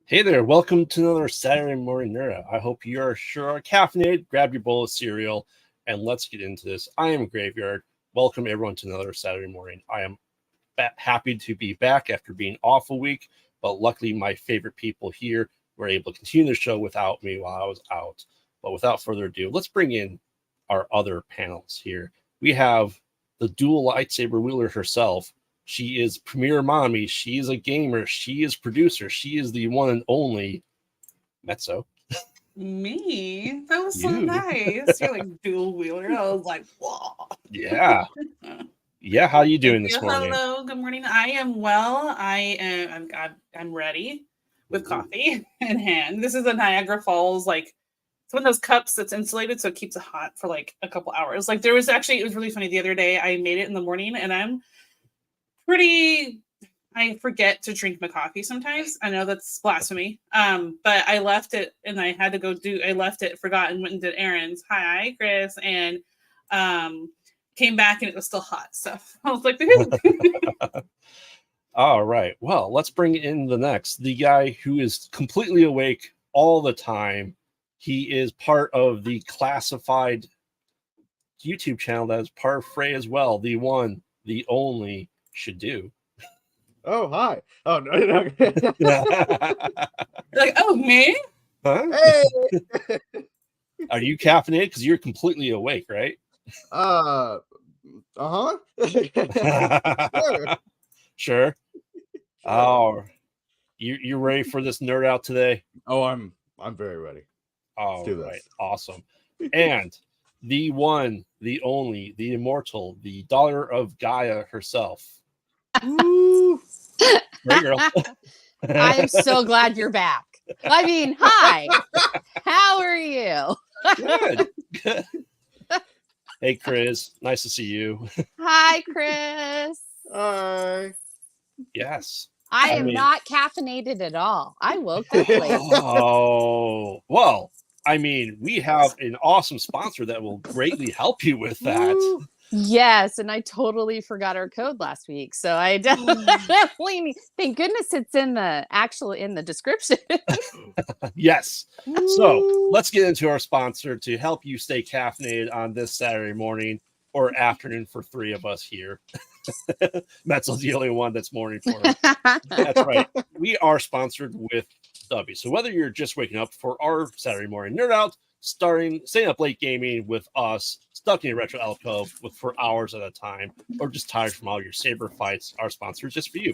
Hey there, welcome to another Saturday morning nerd Out. I hope you are caffeinated. Grab your bowl of cereal and let's get into this. I am Graveyard. Welcome everyone to another Saturday morning. I am happy to be back after being off a week, but luckily my favorite people here were able to continue the show without me while I was out. But without further ado, let's bring in our other panels here. We have the dual lightsaber wielder herself. She is Premier Mommy. She is a gamer. She is producer. She is the one and only Mezzo. Me? That was so nice. You're like dual wheeler. I was like, whoa. Yeah. Yeah. How are you doing this morning? Hello. Good morning. I am well. I'm ready with coffee in hand. This is a Niagara Falls, like it's one of those cups that's insulated, so it keeps it hot for like a couple hours. Like it was really funny the other day. I made it in the morning, and I forget to drink my coffee sometimes. I know that's blasphemy. But I left it and I had to forgot and went and did errands. Hi, Chris. And came back and it was still hot. So I was like, all right. Well, let's bring in the guy who is completely awake all the time. He is part of the classified YouTube channel that is part of Fray as well. The one, the only should do. Oh, hi. Oh, no. Like, oh, me? Huh? Hey. Are you caffeinated? Because you're completely awake, right? Uh-huh. Sure. Oh, you ready for this nerd out today? Oh, I'm very ready. All right. Awesome. And the one, the only, the immortal, the daughter of Gaia herself. Great girl. I'm so glad you're back. I mean, hi. How are you? Good. Hey, Chris. Nice to see you. Hi, Chris. Hi. Yes. I am not caffeinated at all. I woke up late. Oh, well, I mean, we have an awesome sponsor that will greatly help you with that. Woo. Yes, and I totally forgot our code last week. So I definitely thank goodness it's in the description. Yes. So let's get into our sponsor to help you stay caffeinated on this Saturday morning or afternoon for three of us here. Mezzo's the only one that's morning for us. That's right. We are sponsored with W. So whether you're just waking up for our Saturday morning nerd out, staying up late gaming with us, stuck in a Retro Alcove for hours at a time, or just tired from all your saber fights, our sponsor is just for you.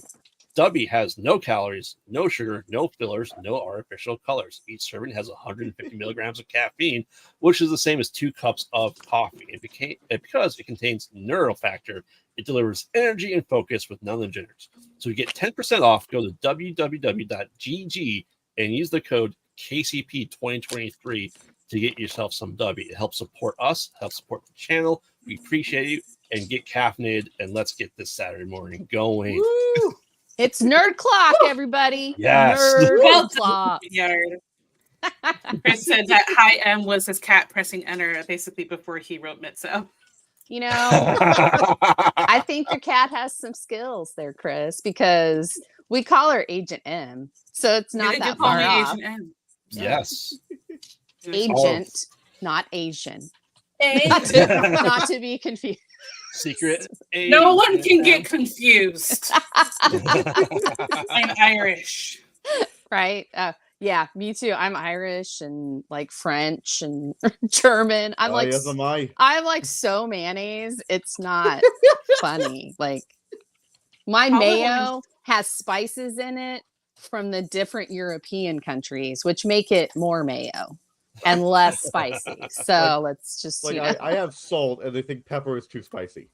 W has no calories, no sugar, no fillers, no artificial colors. Each serving has 150 milligrams of caffeine, which is the same as 2 cups of coffee. And because it contains neurofactor, it delivers energy and focus with none of the jitters. So to get 10% off, go to www.gg and use the code KCP2023 to get yourself some W. It helps support us, helps support the channel. We appreciate you, and get caffeinated, and let's get this Saturday morning going. Woo! It's nerd clock, everybody. Yes. Nerd clock. Chris said that hi M was his cat pressing enter basically before he wrote Mezzo. You know, I think your cat has some skills there, Chris, because we call her Agent M. So it's not that far off. Agent M. Yes. Agent, not Asian. Not to be confused. Secret. No one can get confused. I'm Irish. Right? Yeah, me too. I'm Irish and like French and German. I'm like so mayonnaise. It's not funny. Like my mayo has spices in it from the different European countries, which make it more mayo and less spicy. So let's just I have salt and they think pepper is too spicy.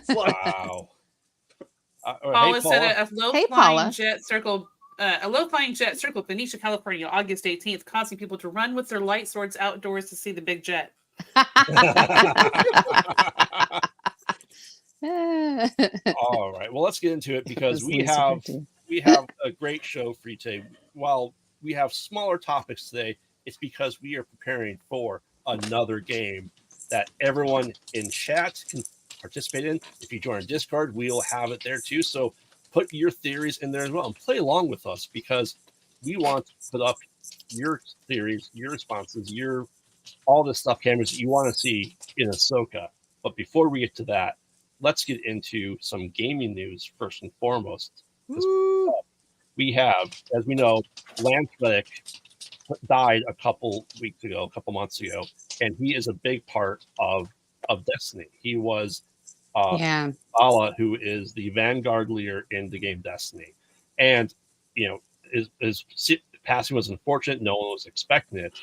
Wow. Paula said a low-flying jet circled Benicia, California, August 18th, causing people to run with their light swords outdoors to see the big jet. All right. Well, let's get into it because we have a great show for you today. While we have smaller topics today, it's because we are preparing for another game that everyone in chat can participate in. If you join our Discord, we'll have it there too. So put your theories in there as well and play along with us because we want to put up your theories, your responses, all this stuff, cameras that you want to see in Ahsoka. But before we get to that, let's get into some gaming news first and foremost. We have, as we know, Lance Reddick died a couple months ago, and he is a big part of Destiny. He was Zavala, who is the Vanguard leader in the game Destiny, and his passing was unfortunate. No one was expecting it,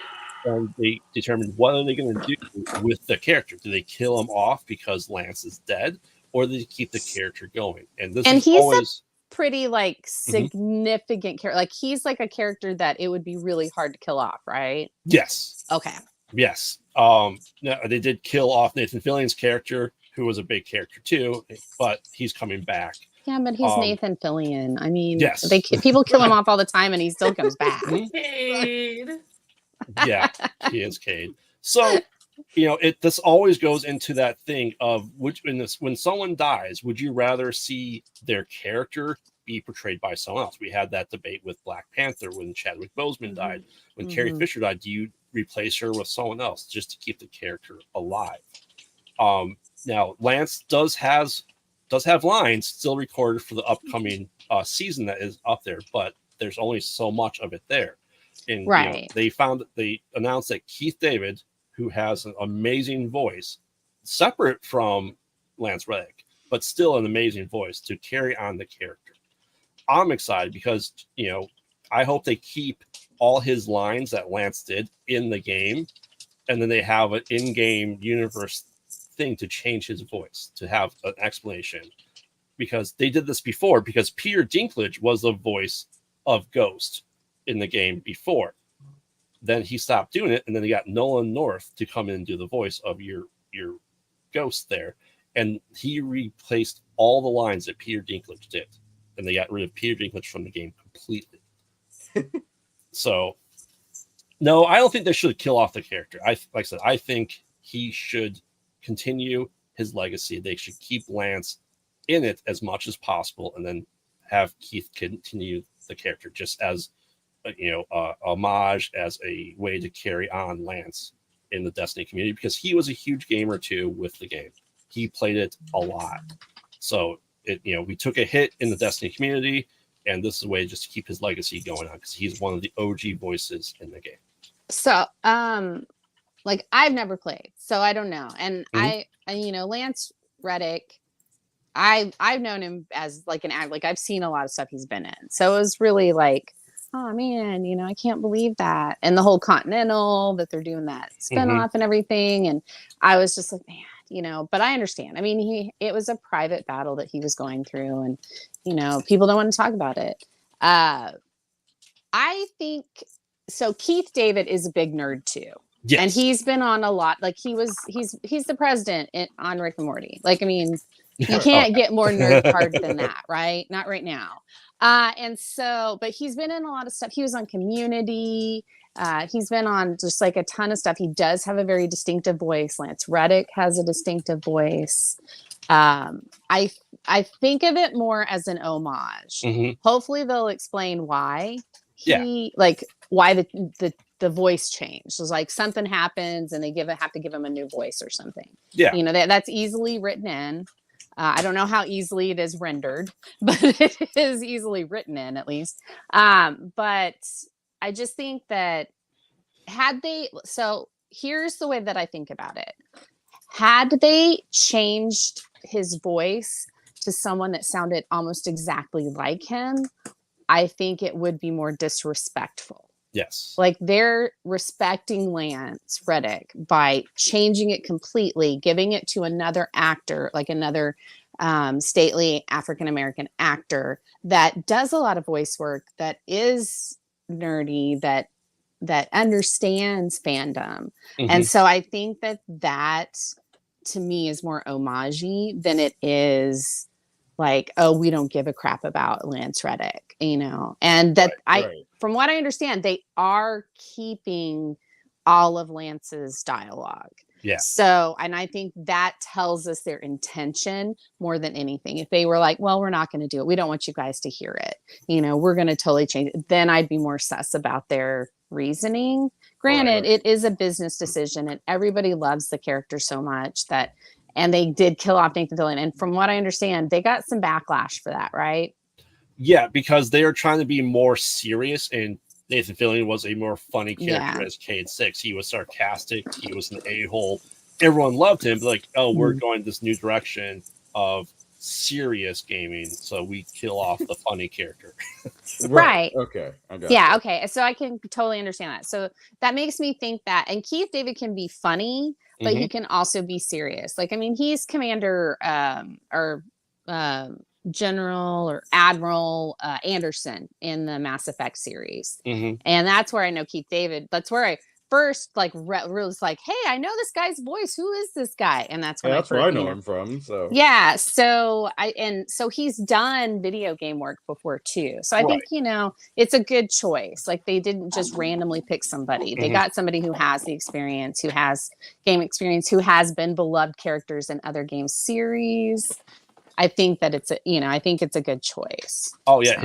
and they determined what are they going to do with the character. Do they kill him off because Lance is dead, or do they keep the character going? And he's always pretty like significant character. Like he's like a character that it would be really hard to kill off, right? Yes. Okay. Yes. They did kill off Nathan Fillion's character, who was a big character too, but he's coming back. Yeah, but he's Nathan Fillion. I mean, yes. People kill him off all the time, and he still comes back. Cade. Yeah, he is Cade. So, this always goes into that thing of when someone dies, would you rather see their character be portrayed by someone else? We had that debate with Black Panther when Chadwick Boseman died. When Carrie Fisher died, do you replace her with someone else just to keep the character alive? Now, Lance does have lines still recorded for the upcoming season that is up there, but there's only so much of it there. And right. They announced that Keith David, who has an amazing voice, separate from Lance Reddick, but still an amazing voice to carry on the character. I'm excited because, I hope they keep all his lines that Lance did in the game, and then they have an in-game universe thing to change his voice, to have an explanation. Because they did this before, because Peter Dinklage was the voice of Ghost in the game before. Then he stopped doing it, and then they got Nolan North to come in and do the voice of your Ghost there. And he replaced all the lines that Peter Dinklage did. And they got rid of Peter Dinklage from the game completely. So, no, I don't think they should kill off the character. Like I said, I think he should continue his legacy. They should keep Lance in it as much as possible, and then have Keith continue the character just as homage, as a way to carry on Lance in the Destiny community, because he was a huge gamer too with the game. He played it a lot. So we took a hit in the Destiny community, and this is a way just to keep his legacy going on, because he's one of the OG voices in the game. So, like I've never played, so I don't know. And Lance Reddick, I've known him as like an act, like I've seen a lot of stuff he's been in. So it was really like, oh man, I can't believe that. And the whole Continental that they're doing that spinoff and everything. And I was just like, man, but I understand. I mean, it was a private battle that he was going through, and, people don't want to talk about it. I think so. Keith David is a big nerd too. Yes. And he's been on a lot. Like he's the president on Rick and Morty. Like, I mean, you can't get more nerd card than that, right? Not right now. And so, but he's been in a lot of stuff. He was on Community. He's been on just like a ton of stuff. He does have a very distinctive voice. Lance Reddick has a distinctive voice. I think of it more as an homage. Hopefully they'll explain why why the voice changed. So it's like something happens and they have to give him a new voice or something. Yeah. That's easily written in. I don't know how easily it is rendered, but it is easily written in at least. But I just think that so here's the way that I think about it. Had they changed his voice to someone that sounded almost exactly like him, I think it would be more disrespectful. Yes. Like they're respecting Lance Reddick by changing it completely, giving it to another actor, like another stately African-American actor that does a lot of voice work, that is nerdy, that understands fandom. And so I think that to me is more homage-y than it is like, oh, we don't give a crap about Lance Reddick, and that from what I understand, they are keeping all of Lance's dialogue. Yeah. So, and I think that tells us their intention more than anything. If they were like, well, we're not going to do it, we don't want you guys to hear it, we're going to totally change it, then I'd be more sus about their reasoning. Granted, it is a business decision, and everybody loves the character so much that, and they did kill off Nathan Fillion. And from what I understand, they got some backlash for that, right? Yeah, because they are trying to be more serious, and Nathan Fillion was a more funny character as Cade 6. He was sarcastic. He was an a-hole. Everyone loved him. But like, oh, we're going this new direction of serious gaming, so we kill off the funny character. Right. Okay. Yeah. Okay. So I can totally understand that. So that makes me think that, and Keith David can be funny, but he can also be serious. Like, I mean, he's Commander or General or Admiral Anderson in the Mass Effect series. And that's where I know Keith David. That's where I first was like, hey, I know this guy's voice. Who is this guy? And that's when that's where I know him from. So yeah. So so he's done video game work before too. So I think, it's a good choice. Like, they didn't just randomly pick somebody. They got somebody who has the experience, who has game experience, who has been beloved characters in other game series. I think that it's a good choice. Oh yeah,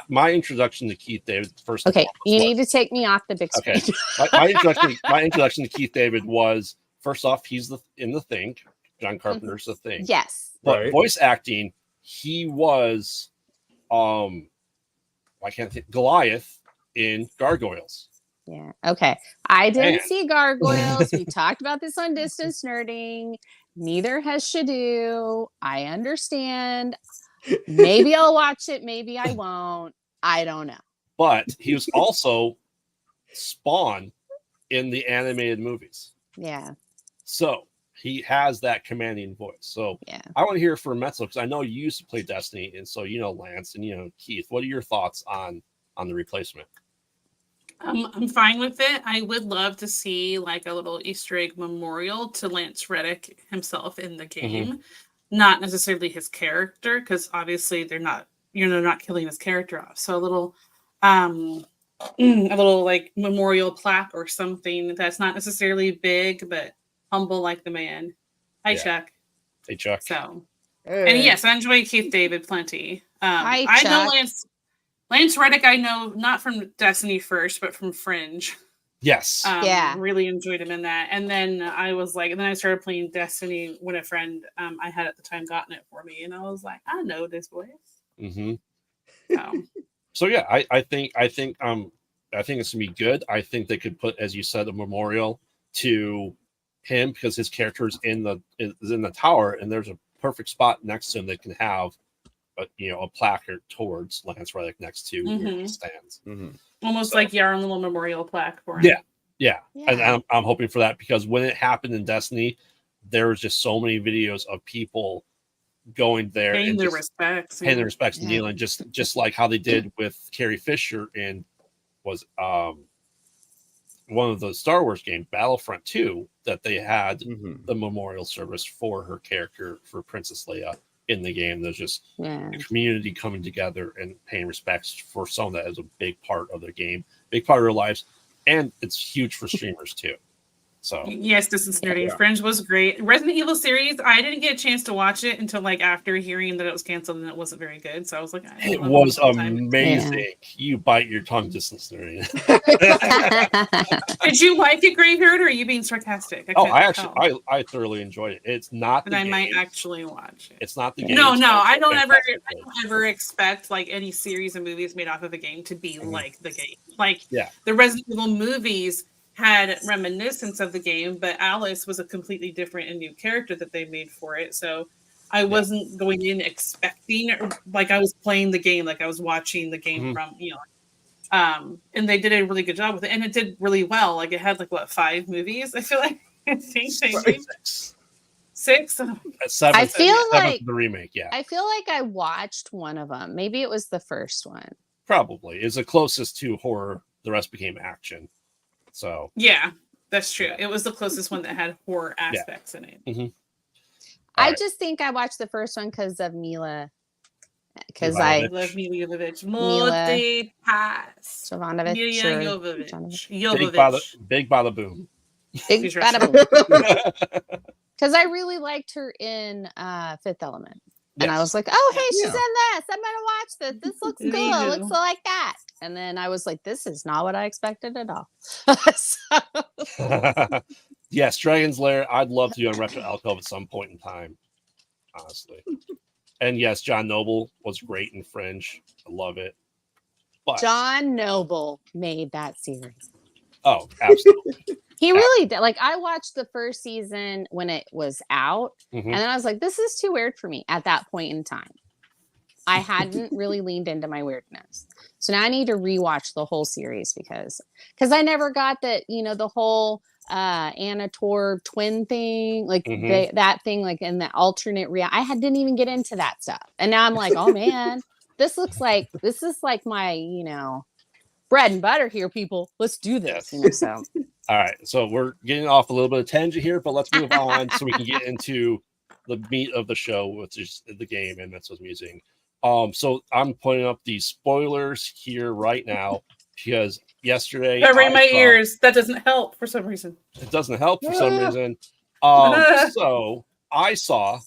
my introduction to Keith David first. Okay, you need to take me off the big screen. Okay, my introduction to Keith David was, first off, he's in The Thing. John Carpenter's The Thing. Yes, but voice acting, he was, I can't think, Goliath in Gargoyles. Yeah. Okay. I didn't see Gargoyles. We talked about this on Distance Nerding. Neither has Shadu. I understand. Maybe I'll watch it. Maybe I won't. I don't know. But he was also Spawn in the animated movies. Yeah. So he has that commanding voice. So I want to hear from Mezzo, because I know you used to play Destiny, and so Lance and Keith. What are your thoughts on the replacement? I'm fine with it. I would love to see like a little Easter egg memorial to Lance Reddick himself in the game, not necessarily his character, because obviously you're not killing his character off. So a little like memorial plaque or something that's not necessarily big but humble like the man. Hi, Chuck. Hey, Chuck. So, and yes, I enjoy Keith David plenty. Hi, I Chuck. know Lance Reddick, I know not from Destiny first, but from Fringe. Yes. Really enjoyed him in that. And then I started playing Destiny when a friend I had at the time gotten it for me. And I was like, I know this voice. So yeah, I think it's gonna be good. I think they could put, as you said, a memorial to him, because his character is in the tower, and there's a perfect spot next to him that can have a placard towards Lance Reddick next to where he stands. Almost like your own little memorial plaque for him. Yeah. And I'm hoping for that, because when it happened in Destiny, there was just so many videos of people going there paying their respects and kneeling, just like how they did with Carrie Fisher in one of the Star Wars games, Battlefront 2, that they had the memorial service for her character, for Princess Leia in the game. There's just the community coming together and paying respects for someone that is a big part of their game, big part of their lives, and it's huge for streamers too. So yes, this is nerdy. Fringe was great. Resident Evil series, I didn't get a chance to watch it until like after hearing that it was canceled and it wasn't very good. So I was like, it was amazing. Yeah. You bite your tongue, Distance Nerding. Did you like it, Graveyard, or are you being sarcastic? I thoroughly enjoyed it. It's not the I game. might actually watch it. It's not the game. No, I don't ever expect like any series of movies made off of a game to be like the game. Like the Resident Evil movies had reminiscence of the game, but Alice was a completely different and new character that they made for it. So I wasn't going in expecting like I was playing the game, like I was watching the game from, and they did a really good job with it, and it did really well. Like it had like 5 movies? I feel like I think they did 6. 7. I feel like the remake. Yeah, I feel like I watched one of them. Maybe it was the first one. Probably is the closest to horror. The rest became action. So yeah, that's true. It was the closest one that had horror aspects in it. I just think I watched the first one because of Mila. Because I love Mila Jovovich. Jovanovic. Mila Jovovich. Big bada boom. She's Because I really liked her in Fifth Element. And I was like, oh, hey, she's in this. I'm going to watch this. This looks cool. It looks like that. And then I was like, this is not what I expected at all. Yes, Dragon's Lair. I'd love to do on Retro Alcove at some point in time, honestly. And yes, John Noble was great in Fringe. I love it. But John Noble made that series. Oh, absolutely. He really did. Like, I watched the first season when it was out, and then I was like, this is too weird for me at that point in time. I hadn't really leaned into my weirdness. So now I need to rewatch the whole series because I never got that, the whole Anna Torv twin thing, like that thing, like in the alternate reality. I didn't even get into that stuff. And now I'm like, oh man, this is like my, bread and butter here, people. Let's do this. Yes. So all right. So we're getting off a little bit of tangent here, but let's move on so we can get into the meat of the show, which is the game and Mezzo's Musing. So I'm putting up the spoilers here right now because yesterday covering my ears. That doesn't help for some reason. It doesn't help for some reason. So I saw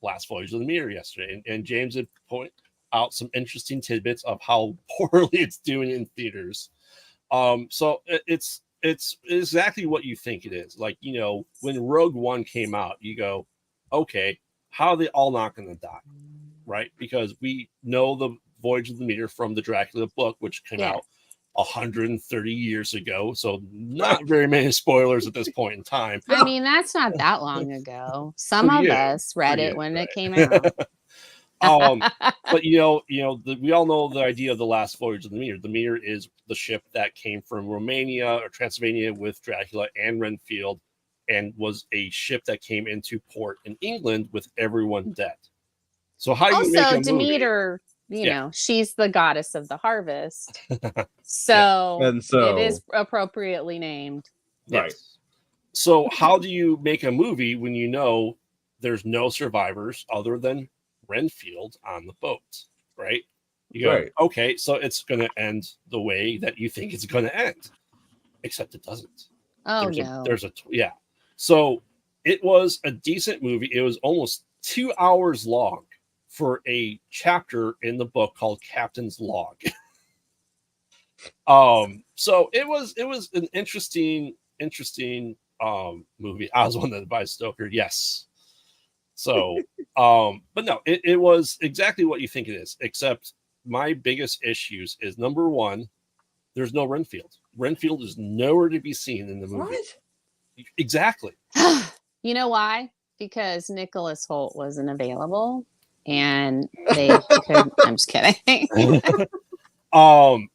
Last Voyage of the Demeter yesterday, and James had point out some interesting tidbits of how poorly it's doing in theaters. So it's exactly what you think it is. Like, when Rogue One came out, you go, okay, how are they all not going to die? Right? Because we know the Voyage of the Demeter from the Dracula book, which came out 130 years ago. So not very many spoilers at this point in time. I mean, that's not that long ago. Some of us read it when it came out. But we all know the idea of the Last Voyage of the Demeter. The Demeter is the ship that came from Romania or Transylvania with Dracula and Renfield, and was a ship that came into port in England with everyone dead. So how do you make a Demeter, she's the goddess of the harvest. So it is appropriately named. Right. So how do you make a movie when you know there's no survivors other than Renfield on the boat, right? You go, okay, so it's going to end the way that you think it's going to end, except it doesn't. Oh, So it was a decent movie. It was almost 2 hours long for a chapter in the book called Captain's Log. So it was an interesting movie. I was wondering by Stoker, yes. So, but no, it was exactly what you think it is, except my biggest issues is number one, there's no Renfield. Renfield is nowhere to be seen in the movie. What? Exactly. You know why? Because Nicholas Hoult wasn't available and they could. I'm just kidding. No,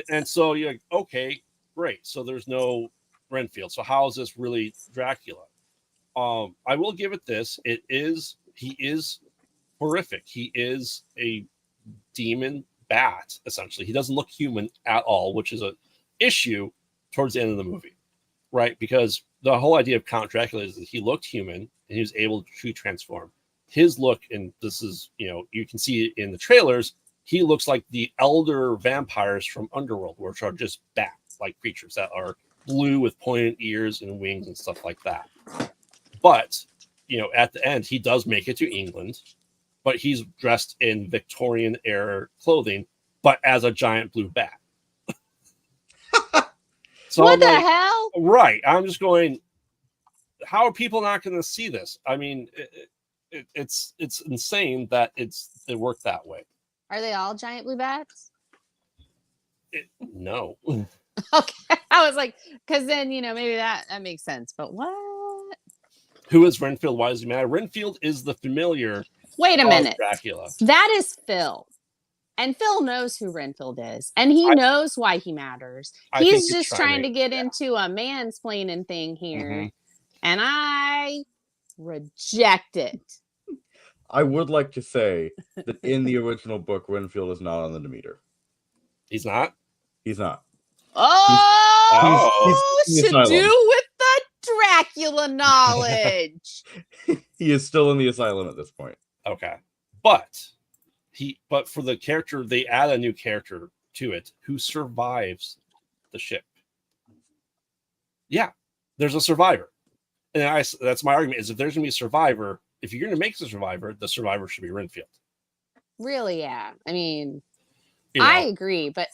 and so you're like, okay, great. So there's no Renfield. So how is this really Dracula? I will give it this. He is horrific. He is a demon bat, essentially. He doesn't look human at all, which is an issue towards the end of the movie, right? Because the whole idea of Count Dracula is that he looked human and he was able to transform. His look, and this is, you can see it in the trailers, he looks like the elder vampires from Underworld, which are just bat-like creatures that are blue with pointed ears and wings and stuff like that. But, at the end, he does make it to England, but he's dressed in Victorian era clothing, but as a giant blue bat. So what the hell? Right. I'm just going, how are people not going to see this? I mean, it's insane that it worked that way. Are they all giant blue bats? No. Okay. I was like, because then, maybe that makes sense. But what? Who is Renfield? Why does he matter? Renfield is the familiar. Wait a minute. Dracula. That is Phil. And Phil knows who Renfield is. And he knows why he matters. He's just trying to get into a mansplaining thing here. Mm-hmm. And I reject it. I would like to say that in the original book, Renfield is not on the Demeter. He's not? He's not. He's to do with the Dracula knowledge. He is still in the asylum at this point. Okay. But for the character, they add a new character to it who survives the ship. Yeah. there's a survivor. And that's my argument, is if there's going to be a survivor, if you're going to make the survivor should be Renfield. Really, yeah. I mean, You know? I agree, but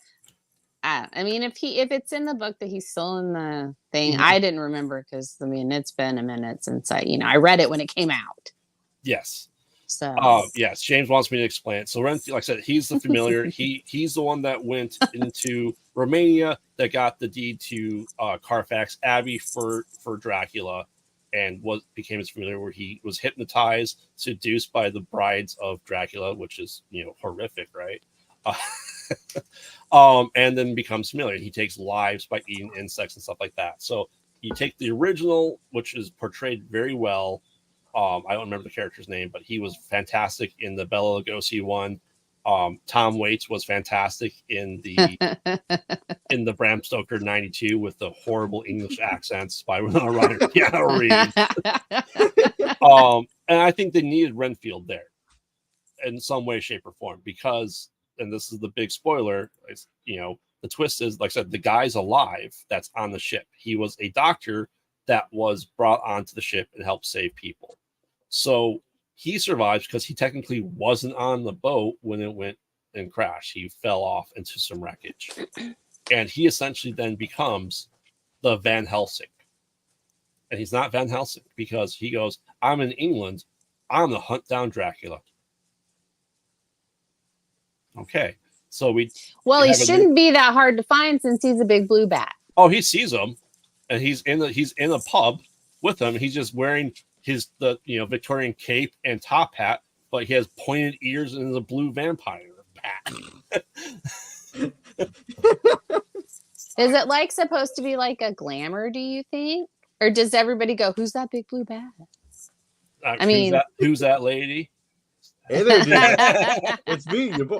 I mean, if it's in the book that he's still in the thing, I didn't remember because I mean it's been a minute since I read it when it came out. Yes. So yes, James wants me to explain it. So Renfield, like I said, he's the familiar. he's the one that went into Romania that got the deed to Carfax Abbey for Dracula, and became his familiar, where he was hypnotized, seduced by the brides of Dracula, which is horrific, right? And then becomes familiar. He takes lives by eating insects and stuff like that. So you take the original, which is portrayed very well. I don't remember the character's name, but he was fantastic in the Bela Lugosi one. Tom Waits was fantastic in the Bram Stoker 92 with the horrible English accents by Winona Ryder, Keanu Reeves. And I think they needed Renfield there in some way, shape, or form, because, and this is the big spoiler, the twist is, like I said, the guy's alive that's on the ship. He was a doctor that was brought onto the ship and helped save people. So he survives because he technically wasn't on the boat when it went and crashed. He fell off into some wreckage. And he essentially then becomes the Van Helsing. And he's not Van Helsing because he goes, I'm in England. I'm the hunt down Dracula. Okay. So he shouldn't be that hard to find since he's a big blue bat. Oh, he sees him, and he's in a pub with him. He's just wearing the Victorian cape and top hat, but he has pointed ears and is a blue vampire bat. Is it supposed to be like a glamour, do you think? Or does everybody go, who's that big blue bat? I mean, who's that lady? Hey there, dude. It's me, your boy.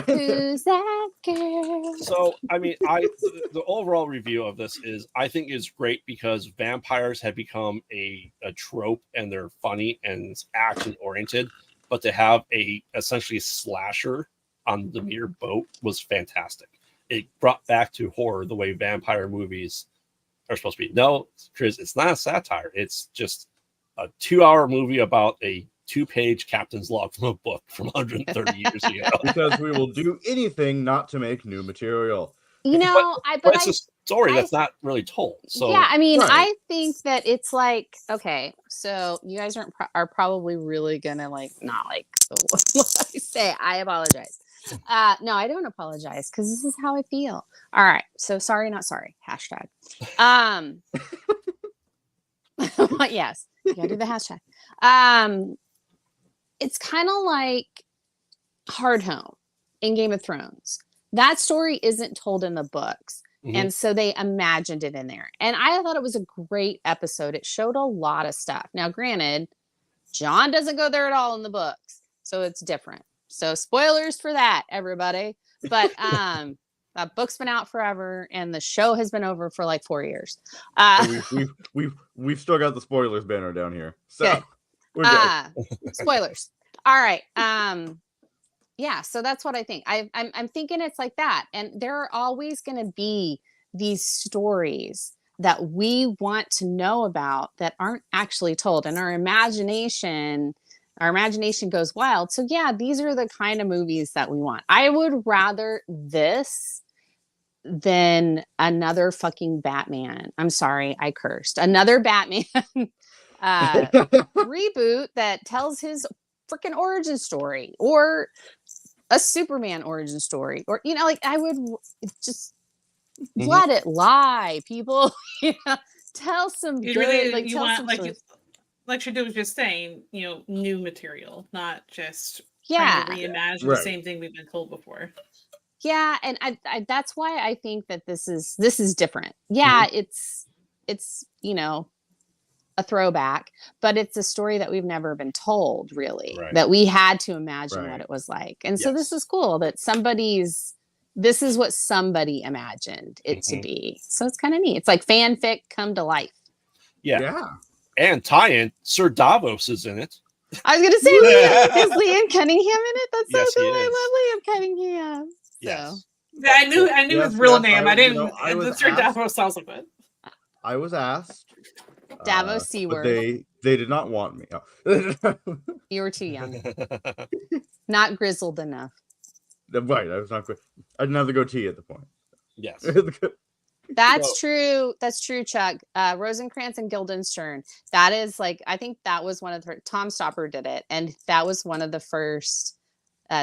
Who's that girl? So, I mean, the overall review of this I think is great because vampires have become a trope, and they're funny and action oriented. But to have essentially slasher on the Demeter boat was fantastic. It brought back to horror the way vampire movies are supposed to be. No, Chris, it's not a satire. It's just a 2-hour movie about a 2-page captain's log from a book from 130 years ago. Because we will do anything not to make new material. But it's a story that's not really told. So yeah, I mean, right. I think that it's okay, so you guys are probably really gonna not like what I say. I apologize. No, I don't apologize because this is how I feel. All right, so sorry, not sorry. Hashtag. Yes, you gotta do the hashtag. It's kind of like Hardhome in Game of Thrones. That story isn't told in the books. Mm-hmm. And so they imagined it in there. And I thought it was a great episode. It showed a lot of stuff. Now, granted, John doesn't go there at all in the books. So it's different. So spoilers for that, everybody. But that book's been out forever and the show has been over for 4 years. We've still got the spoilers banner down here. So good. We're good. Spoilers. All right. Yeah, so that's what I think. I'm thinking it's like that. And there are always going to be these stories that we want to know about that aren't actually told. And our imagination goes wild. So yeah, these are the kind of movies that we want. I would rather this than another fucking Batman. I'm sorry, I cursed. Another Batman reboot that tells his freaking origin story, or a Superman origin story, or I would just let it lie, people. Tell some you good, really, you tell want some like Shadu was just saying, new material, not just trying to reimagine the same thing we've been told before. Yeah, and I that's why I think that this is different. Yeah, it's a throwback, but it's a story that we've never been told, really, that we had to imagine what it was like. And so this is cool that this is what somebody imagined it to be. So it's kind of neat. It's like fanfic come to life. Yeah. And tie-in, Sir Davos is in it. I was going to say, is Liam Cunningham in it? That's so cool. I love Liam Cunningham. Yes. Yeah, I knew his real name. I didn't. Sir Davos sounds like that. I was asked. Davos C But word. they did not want me. Oh. You were too young. Not grizzled enough. Right, I was not good. I didn't have the goatee at the point. Yes. That's true. That's true, Chuck. Rosencrantz and Guildenstern. That is like, I think that was one of the, Tom Stopper did it. And that was one of the first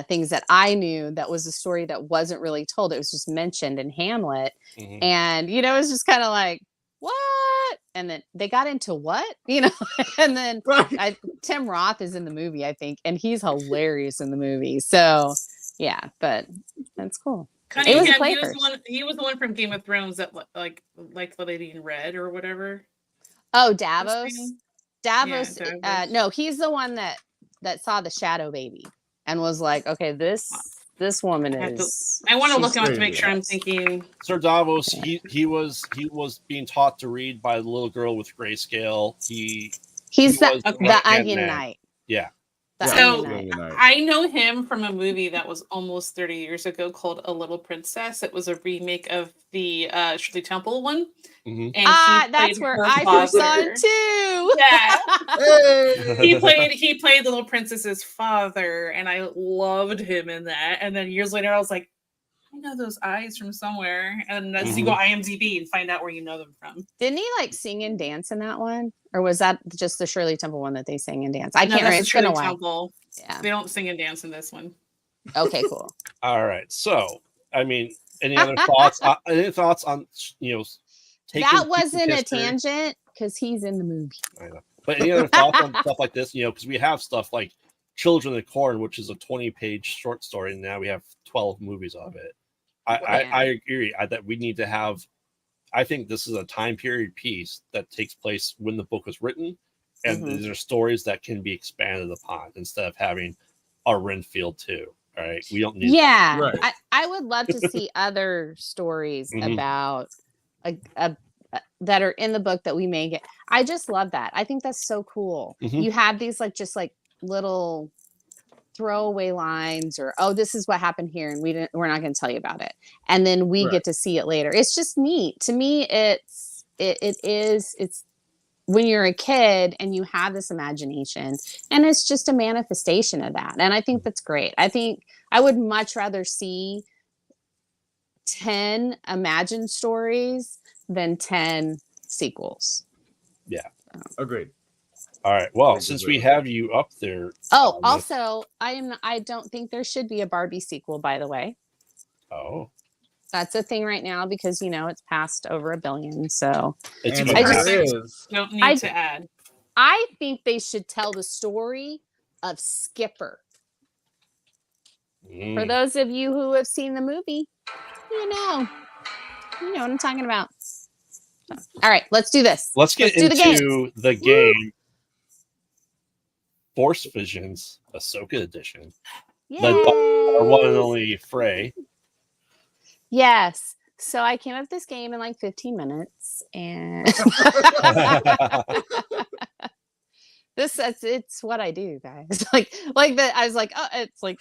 things that I knew that was a story that wasn't really told. It was just mentioned in Hamlet. Mhm. And, you know, it was just kind of like, what? And then they got into what? You know, and then Tim Roth is in the movie, I think, and he's hilarious in the movie. So, yeah, but that's cool. It was he was the one from Game of Thrones that like the lady in red or whatever. Oh, Davos. Davos. No, he's the one that saw the shadow baby and was like, okay, this woman is. I want to look him up to make sure I'm thinking. Sir Davos. He was being taught to read by the little girl with grayscale. He's the Onion Knight. Yeah. So I know him from a movie that was almost 30 years ago called A Little Princess. It was a remake of the Shirley Temple one. Mm-hmm. And that's where I first saw it too. Yeah. He played the little princess's father, and I loved him in that. And then years later, I was like, I know those eyes from somewhere. And then you go IMDb and find out where you know them from. Didn't he like sing and dance in that one? Or was that just the Shirley Temple one that they sing and dance? I can't remember. It's been a while. Temple. Yeah. They don't sing and dance in this one. Okay, cool. All right. So, I mean, any other thoughts? Any thoughts on, that wasn't a tangent because he's in the movie. I know. But any other thoughts on stuff like this? Because we have stuff like Children of the Corn, which is a 20-page short story, and now we have 12 movies of it. I agree that we need to have. I think this is a time period piece that takes place when the book was written, and these are stories that can be expanded upon instead of having a Renfield too. All right, we don't need. Yeah, right. I would love to see other stories about that are in the book that we may get. I just love that. I think that's so cool. You have these just little throwaway lines or this is what happened here and we're not going to tell you about it, and then we get to see it later. It's just neat to me. It's when you're a kid and you have this imagination, and it's just a manifestation of that, and I think that's great. I think I would much rather see 10 imagined stories than 10 sequels. Yeah, agreed. All right. Well, since we have you up there. Oh, also, I don't think there should be a Barbie sequel, by the way. Oh. That's a thing right now because, it's passed over $1 billion. So don't need to add. I think they should tell the story of Skipper. For those of you who have seen the movie, you know what I'm talking about. So, all right, let's do this. Let's get into the game. Force Visions, Ahsoka edition, led by our one and only Fray. Yes. So I came up with this game in like 15 minutes, and it's what I do, guys. like that. I was like, it's like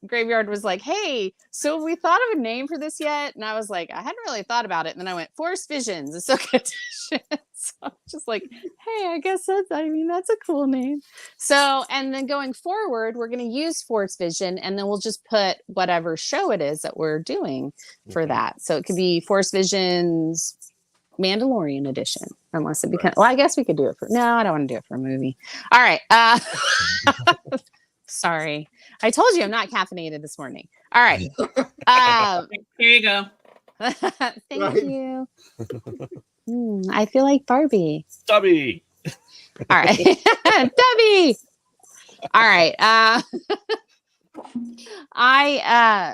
Graveyard was like, hey, so have we thought of a name for this yet? And I was like, I hadn't really thought about it. And then I went, Force Visions, Ahsoka edition. So I'm just like, hey, I guess that's a cool name. So, and then going forward, we're going to use Force Vision, and then we'll just put whatever show it is that we're doing for that. So it could be Force Visions Mandalorian edition, unless it becomes, well, I guess we could do it no, I don't want to do it for a movie. All right. Sorry. I told you I'm not caffeinated this morning. All right. Here you go. Thank you. I feel like Barbie. Stubby. All right. Debbie. All right.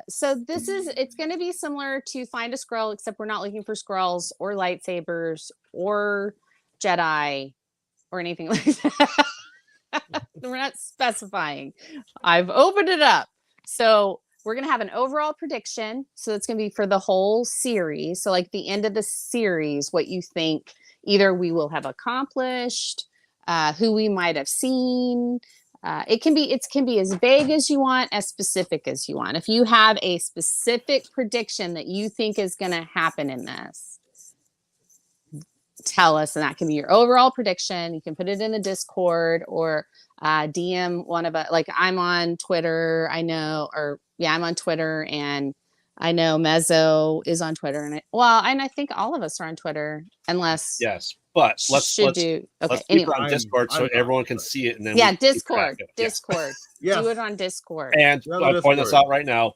So it's going to be similar to Find a Skrull, except we're not looking for Skrulls or lightsabers or Jedi or anything like that. We're not specifying. I've opened it up. So we're going to have an overall prediction. So it's going to be for the whole series. So like the end of the series, what you think either we will have accomplished, who we might have seen. It can be as vague as you want, as specific as you want. If you have a specific prediction that you think is going to happen in this, tell us, and that can be your overall prediction. You can put it in the Discord or DM one of us. Like I'm on Twitter, I'm on Twitter, and I know Mezzo is on Twitter, and I think all of us are on Twitter, unless yes. But let's keep anyway. it on Discord so everyone can see it, and then Discord. Yes. Do it on Discord. And I'll point this out right now.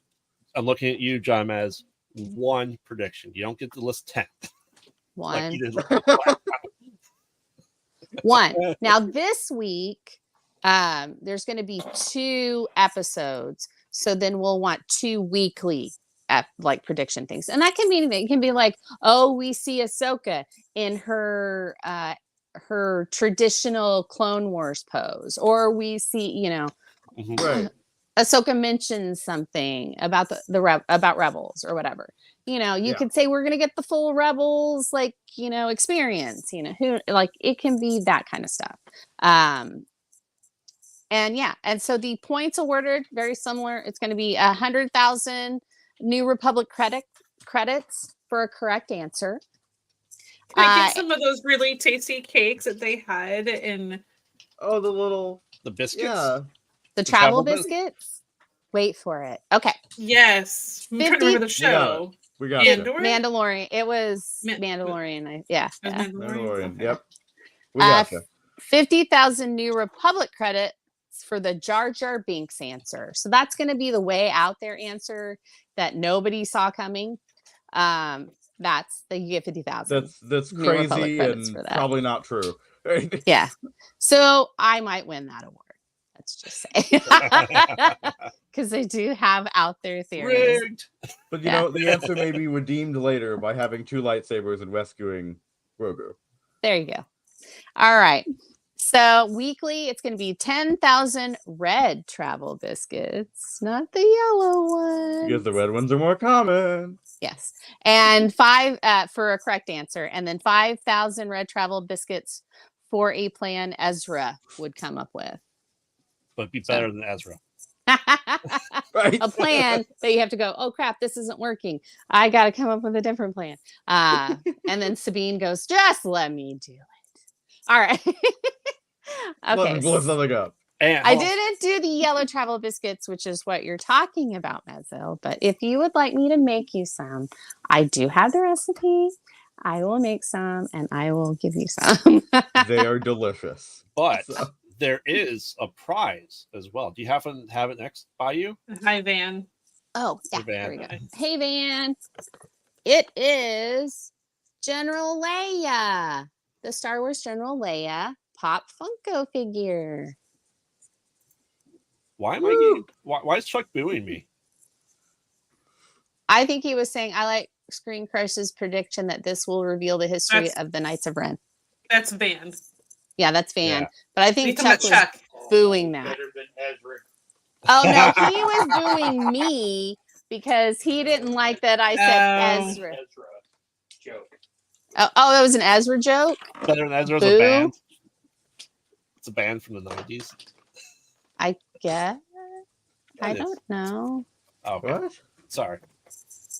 I'm looking at you, John, as one prediction. You don't get to list 10. One. One. Now this week, there's going to be 2 episodes, so then we'll want 2 weekly like prediction things, and that can be anything. It can be like, oh, we see Ahsoka in her traditional Clone Wars pose, or we see Right. Ahsoka mentions something about about Rebels or whatever. You could say we're gonna get the full Rebels experience. Who it can be that kind of stuff. And so the points awarded very similar. It's going to be 100,000 New Republic credits for a correct answer. Can I get some of those really tasty cakes that they had in? Oh, the biscuits. Yeah. The travel biscuits. Wait for it. Okay. Yes. I'm trying to remember the show. We got Mandalorian. It was Mandalorian. Mandalorian. Yep. We got 50,000 New Republic credits for the Jar Jar Binks answer. So that's going to be the way out there answer that nobody saw coming. You get 50,000. That's crazy and probably not true. Yeah. So I might win that award. Let's just say, because they do have out there theories. Rigged. But the answer may be redeemed later by having 2 lightsabers and rescuing Grogu. There you go. All right. So weekly, it's going to be 10,000 red travel biscuits, not the yellow ones. Because the red ones are more common. Yes. And 5 for a correct answer. And then 5,000 red travel biscuits for a plan Ezra would come up with. But be better than Ezra. Right. A plan that you have to go, oh crap, this isn't working. I got to come up with a different plan. And then Sabine goes, just let me do it. All right. Okay. Let me blow something up. I didn't do the yellow travel biscuits, which is what you're talking about, Mezzo. But if you would like me to make you some, I do have the recipe. I will make some and I will give you some. They are delicious. But there is a prize as well. Do you happen to have it next by you? Hi, Van. Oh, yeah. Hey, Van. There we go. Hey, Van. It is General Leia, the Star Wars General Leia Pop Funko figure. Why am I getting? Why is Chuck booing me? I think he was saying, I like Screen Crush's prediction that this will reveal the history of the Knights of Ren. That's Van. Yeah, that's Van. Yeah. But I think Chuck was booing that. Better than Ezra. Oh, no, he was booing me because he didn't like that I said Ezra. Ezra joke. Oh, that was an Ezra joke? Better than Ezra's Boo? a band. It's a band from the 90s. I guess. I It is. don't know. Oh, okay. What? Sorry.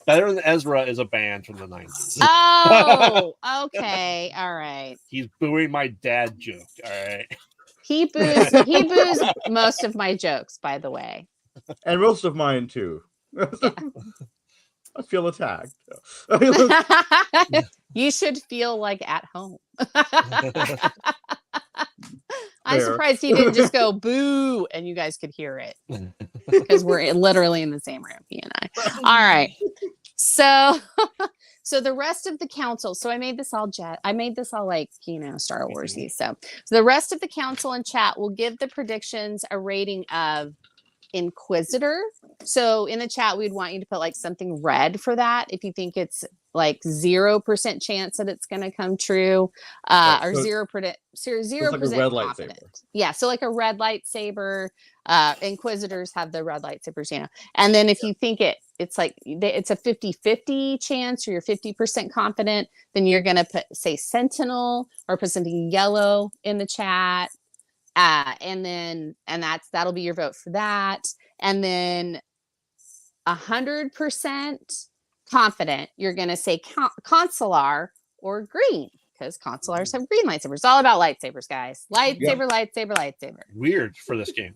Better than Ezra is a band from the 90s. Oh, okay. All right. He's booing my dad joke. All right. He boos most of my jokes, by the way. And most of mine too. I feel attacked. You should feel like at home. I'm Fair. surprised he didn't just go boo and you guys could hear it because we're literally in the same room, he and I. All right. So the rest of the council. So I made this all like, Star Warsy. So the rest of the council and chat will give the predictions a rating of Inquisitor. So in the chat, we'd want you to put like something red for that if you think it's like 0% chance that it's going to come true, or 0% like a red confident. lightsaber. Yeah, so like a red lightsaber. Inquisitors have the red lightsabers, And then if you think it's like it's a 50-50 chance, or you're 50% confident, then you're going to say Sentinel or put something yellow in the chat. And that'll be your vote for that. And then 100% confident, you're going to say consular or green, because consulars have green lightsabers. It's all about lightsabers, guys. Lightsaber. Weird for this game.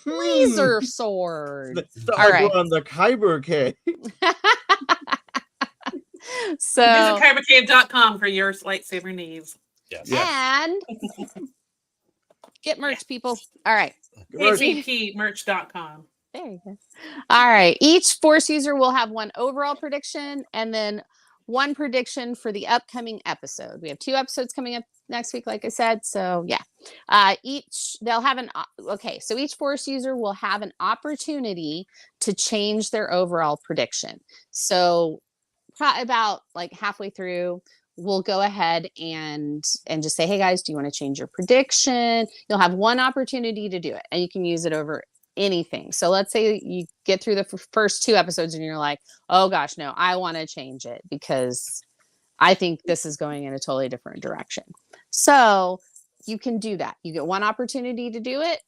Laser sword. It's not All like right. we're on the Kyber cave. So visit kybercave.com for your lightsaber needs. Yes. and get merch, people. All right. ATPmerch.com. There you go. All right. Each Force user will have one overall prediction and then one prediction for the upcoming episode. We have 2 episodes coming up next week, like I said. So yeah. They'll have so each Force user will have an opportunity to change their overall prediction. So about like halfway through, we'll go ahead and just say, hey guys, do you want to change your prediction? You'll have one opportunity to do it, and you can use it over anything. So let's say you get through the first 2 episodes and you're like, oh gosh, no, I want to change it because I think this is going in a totally different direction. So you can do that. You get one opportunity to do it.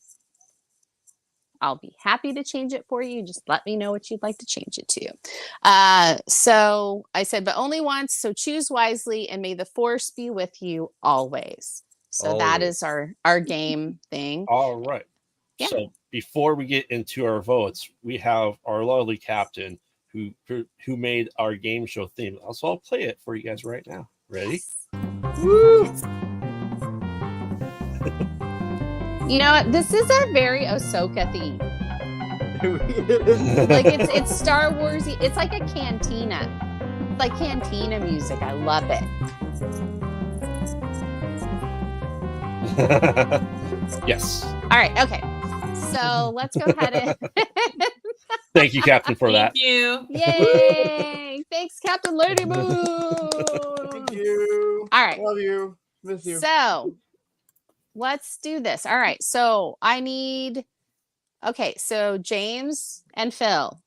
I'll be happy to change it for you. Just let me know what you'd like to change it to. So I said, but only once. So choose wisely, and may the Force be with you always. So that is our game thing. All right. Yeah. So before we get into our votes, we have our lovely captain who made our game show theme. So I'll play it for you guys right now. Ready? Woo! You know what? This is a very Ahsoka theme. Like it's Star Warsy. It's like a cantina. It's like cantina music. I love it. Yes. All right. Okay. So let's go ahead and Thank you, Captain, for that. Thank you. yay! Thanks, Captain Lady Moon. Thank you. All right. Love you. Miss you. So let's do this. All right. So so James and Phil,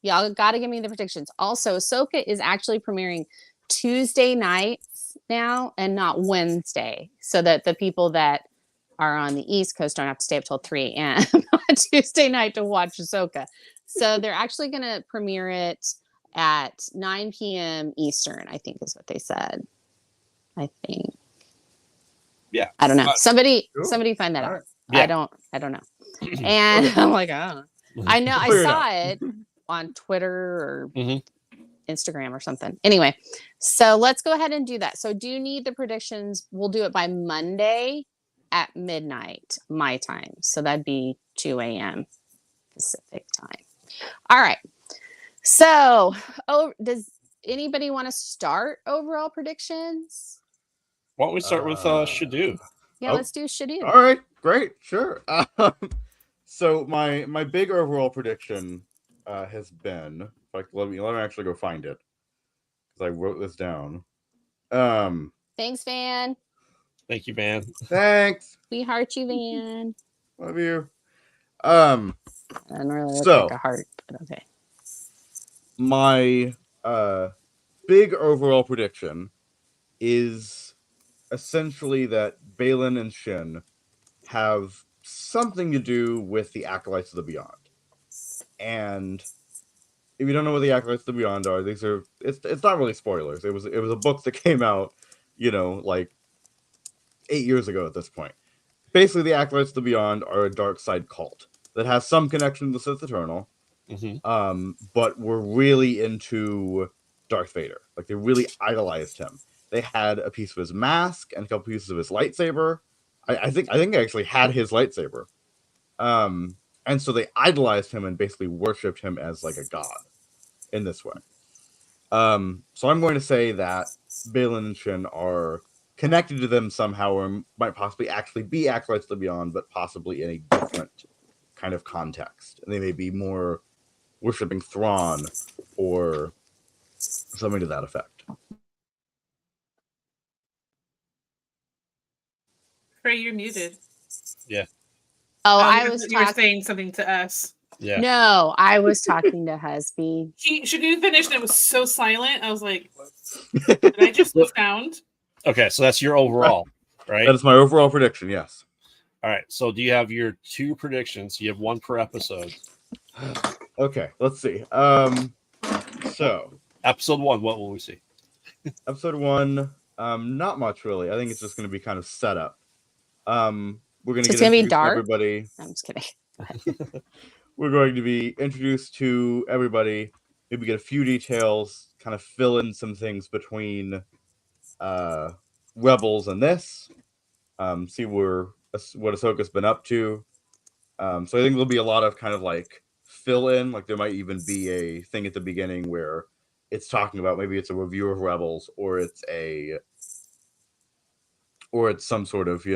y'all got to give me the predictions. Also, Ahsoka is actually premiering Tuesday nights now and not Wednesday, so that the people that are on the East Coast don't have to stay up till 3 a.m. on Tuesday night to watch Ahsoka. So they're actually going to premiere it at 9 p.m. Eastern, I think is what they said. I think. Yeah. I don't know. Somebody cool. find that out. Right. Yeah. I don't know. And I'm like, oh. I know I Fair saw it on Twitter or Mhm. Instagram or something. Anyway, so let's go ahead and do that. So do you need the predictions? We'll do it by Monday at midnight, my time. So that'd be 2 a.m. Pacific time. All right. So, does anybody want to start overall predictions? Why don't we start with Shadu? Yeah, Oh. let's do Shadu. All right, great, sure. So my big overall prediction has been, like, let me actually go find it because I wrote this down. Thanks, Van. Thank you, man. Thanks, We heart you, Van. love you. I don't really look So- like a heart, but okay. My big overall prediction is essentially that Balin and Shin have something to do with the Acolytes of the Beyond. And if you don't know what the Acolytes of the Beyond are, it's not really spoilers. It was a book that came out, like 8 years ago at this point. Basically, the Acolytes of the Beyond are a dark side cult that has some connection to the Sith Eternal, but were really into Darth Vader. Like, they really idolized him. They had a piece of his mask and a couple pieces of his lightsaber. I think they actually had his lightsaber. And so they idolized him and basically worshipped him as like a god in this way. So I'm going to say that Balin and Shin are connected to them somehow, or might possibly actually be Acolytes of the Beyond, but possibly in a different kind of context. And they may be more worshipping Thrawn or something to that effect. Fray, you're muted. Yeah. Oh, I you was were talking. saying something to us. Yeah. No, I was talking to Husby. Shadu finished and it was so silent. I was like, did I just lose sound? Okay, so that's your overall, right? That is my overall prediction, yes. All right. So do you have your 2 predictions? You have 1 per episode. Okay, let's see. So Episode 1, what will we see? Episode 1, not much really. I think it's just going to be kind of set up. We're going to It's get gonna be introduced to dark? everybody. I'm just kidding. We're going to be introduced to everybody. Maybe get a few details, kind of fill in some things between Rebels and this. See what Ahsoka's been up to. So I think there'll be a lot of kind of like fill in. Like there might even be a thing at the beginning where it's talking about maybe it's a review of Rebels or it's some sort of,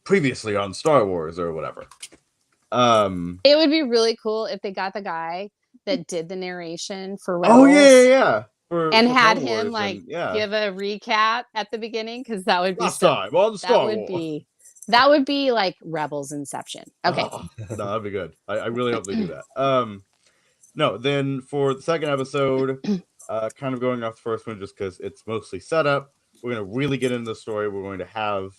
previously on Star Wars or whatever. It would be really cool if they got the guy that did the narration for Rebels. Oh yeah. And for had Clone him Wars give a recap at the beginning, because that would be last time on Star Wars. That would be like Rebels Inception. Okay. Oh, no, that'd be good. I really hope they do that. No, then for the second episode, kind of going off the first one just because it's mostly set up. We're going to really get into the story. We're going to have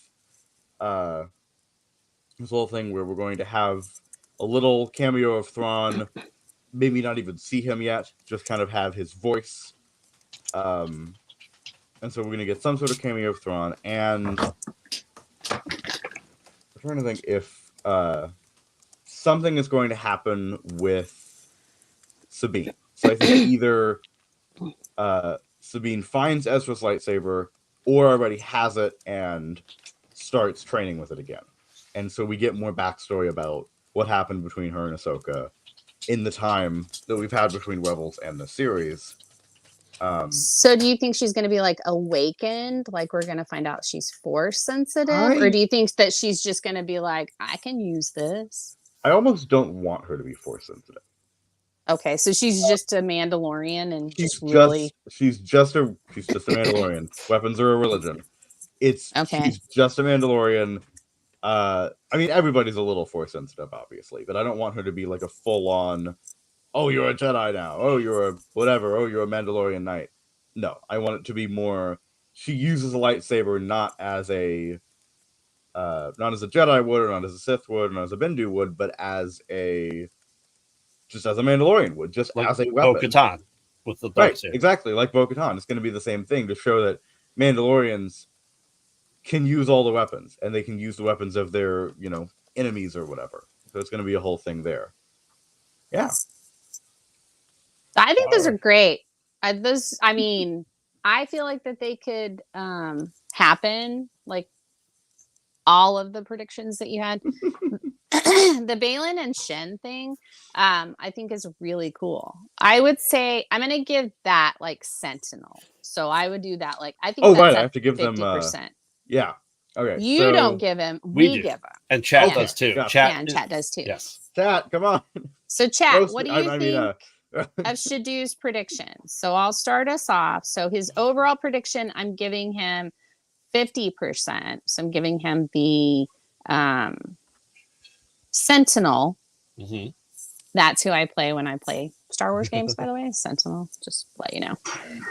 this whole thing where we're going to have a little cameo of Thrawn. Maybe not even see him yet, just kind of have his voice. And so we're going to get some sort of cameo of Thrawn. And I'm trying to think if something is going to happen with Sabine. So I think either Sabine finds Ezra's lightsaber or already has it and starts training with it again. And so we get more backstory about what happened between her and Ahsoka in the time that we've had between Rebels and the series. So do you think she's going to be like awakened? Like we're going to find out she's force sensitive? Or do you think that she's just going to be like, I can use this? I almost don't want her to be force sensitive. Okay, so she's just a Mandalorian and she's just a Mandalorian. Weapons are a religion. She's just a Mandalorian. I mean, everybody's a little force sensitive, obviously, but I don't want her to be like a full on, oh, you're a Jedi now. Oh, you're a whatever. Oh, you're a Mandalorian knight. No, I want it to be more. She uses a lightsaber not as a Jedi would, or not as a Sith would, or not as a Bendu would, but just as a Mandalorian would, just like as a weapon. Bo-Katan with the dark saber. Exactly, like Bo-Katan. It's going to be the same thing to show that Mandalorians can use all the weapons, and they can use the weapons of their, enemies or whatever. So it's going to be a whole thing there. Yeah. I think those are great. I feel like that they could happen, like all of the predictions that you had. The Baylan and Shen thing, I think is really cool. I would say I'm going to give that like Sentinel. So I would do that. Like, I think I have to give 50%. Them, yeah. Okay. You don't give him. We give him. And chat does too. Yeah. Chat does too. Yes. Chat, come on. So chat, what do you think of Shadoo's predictions? So I'll start us off. So his overall prediction, I'm giving him 50%. So I'm giving him the Sentinel. Mm-hmm. That's who I play when I play Star Wars games, by the way. Sentinel, just to let you know.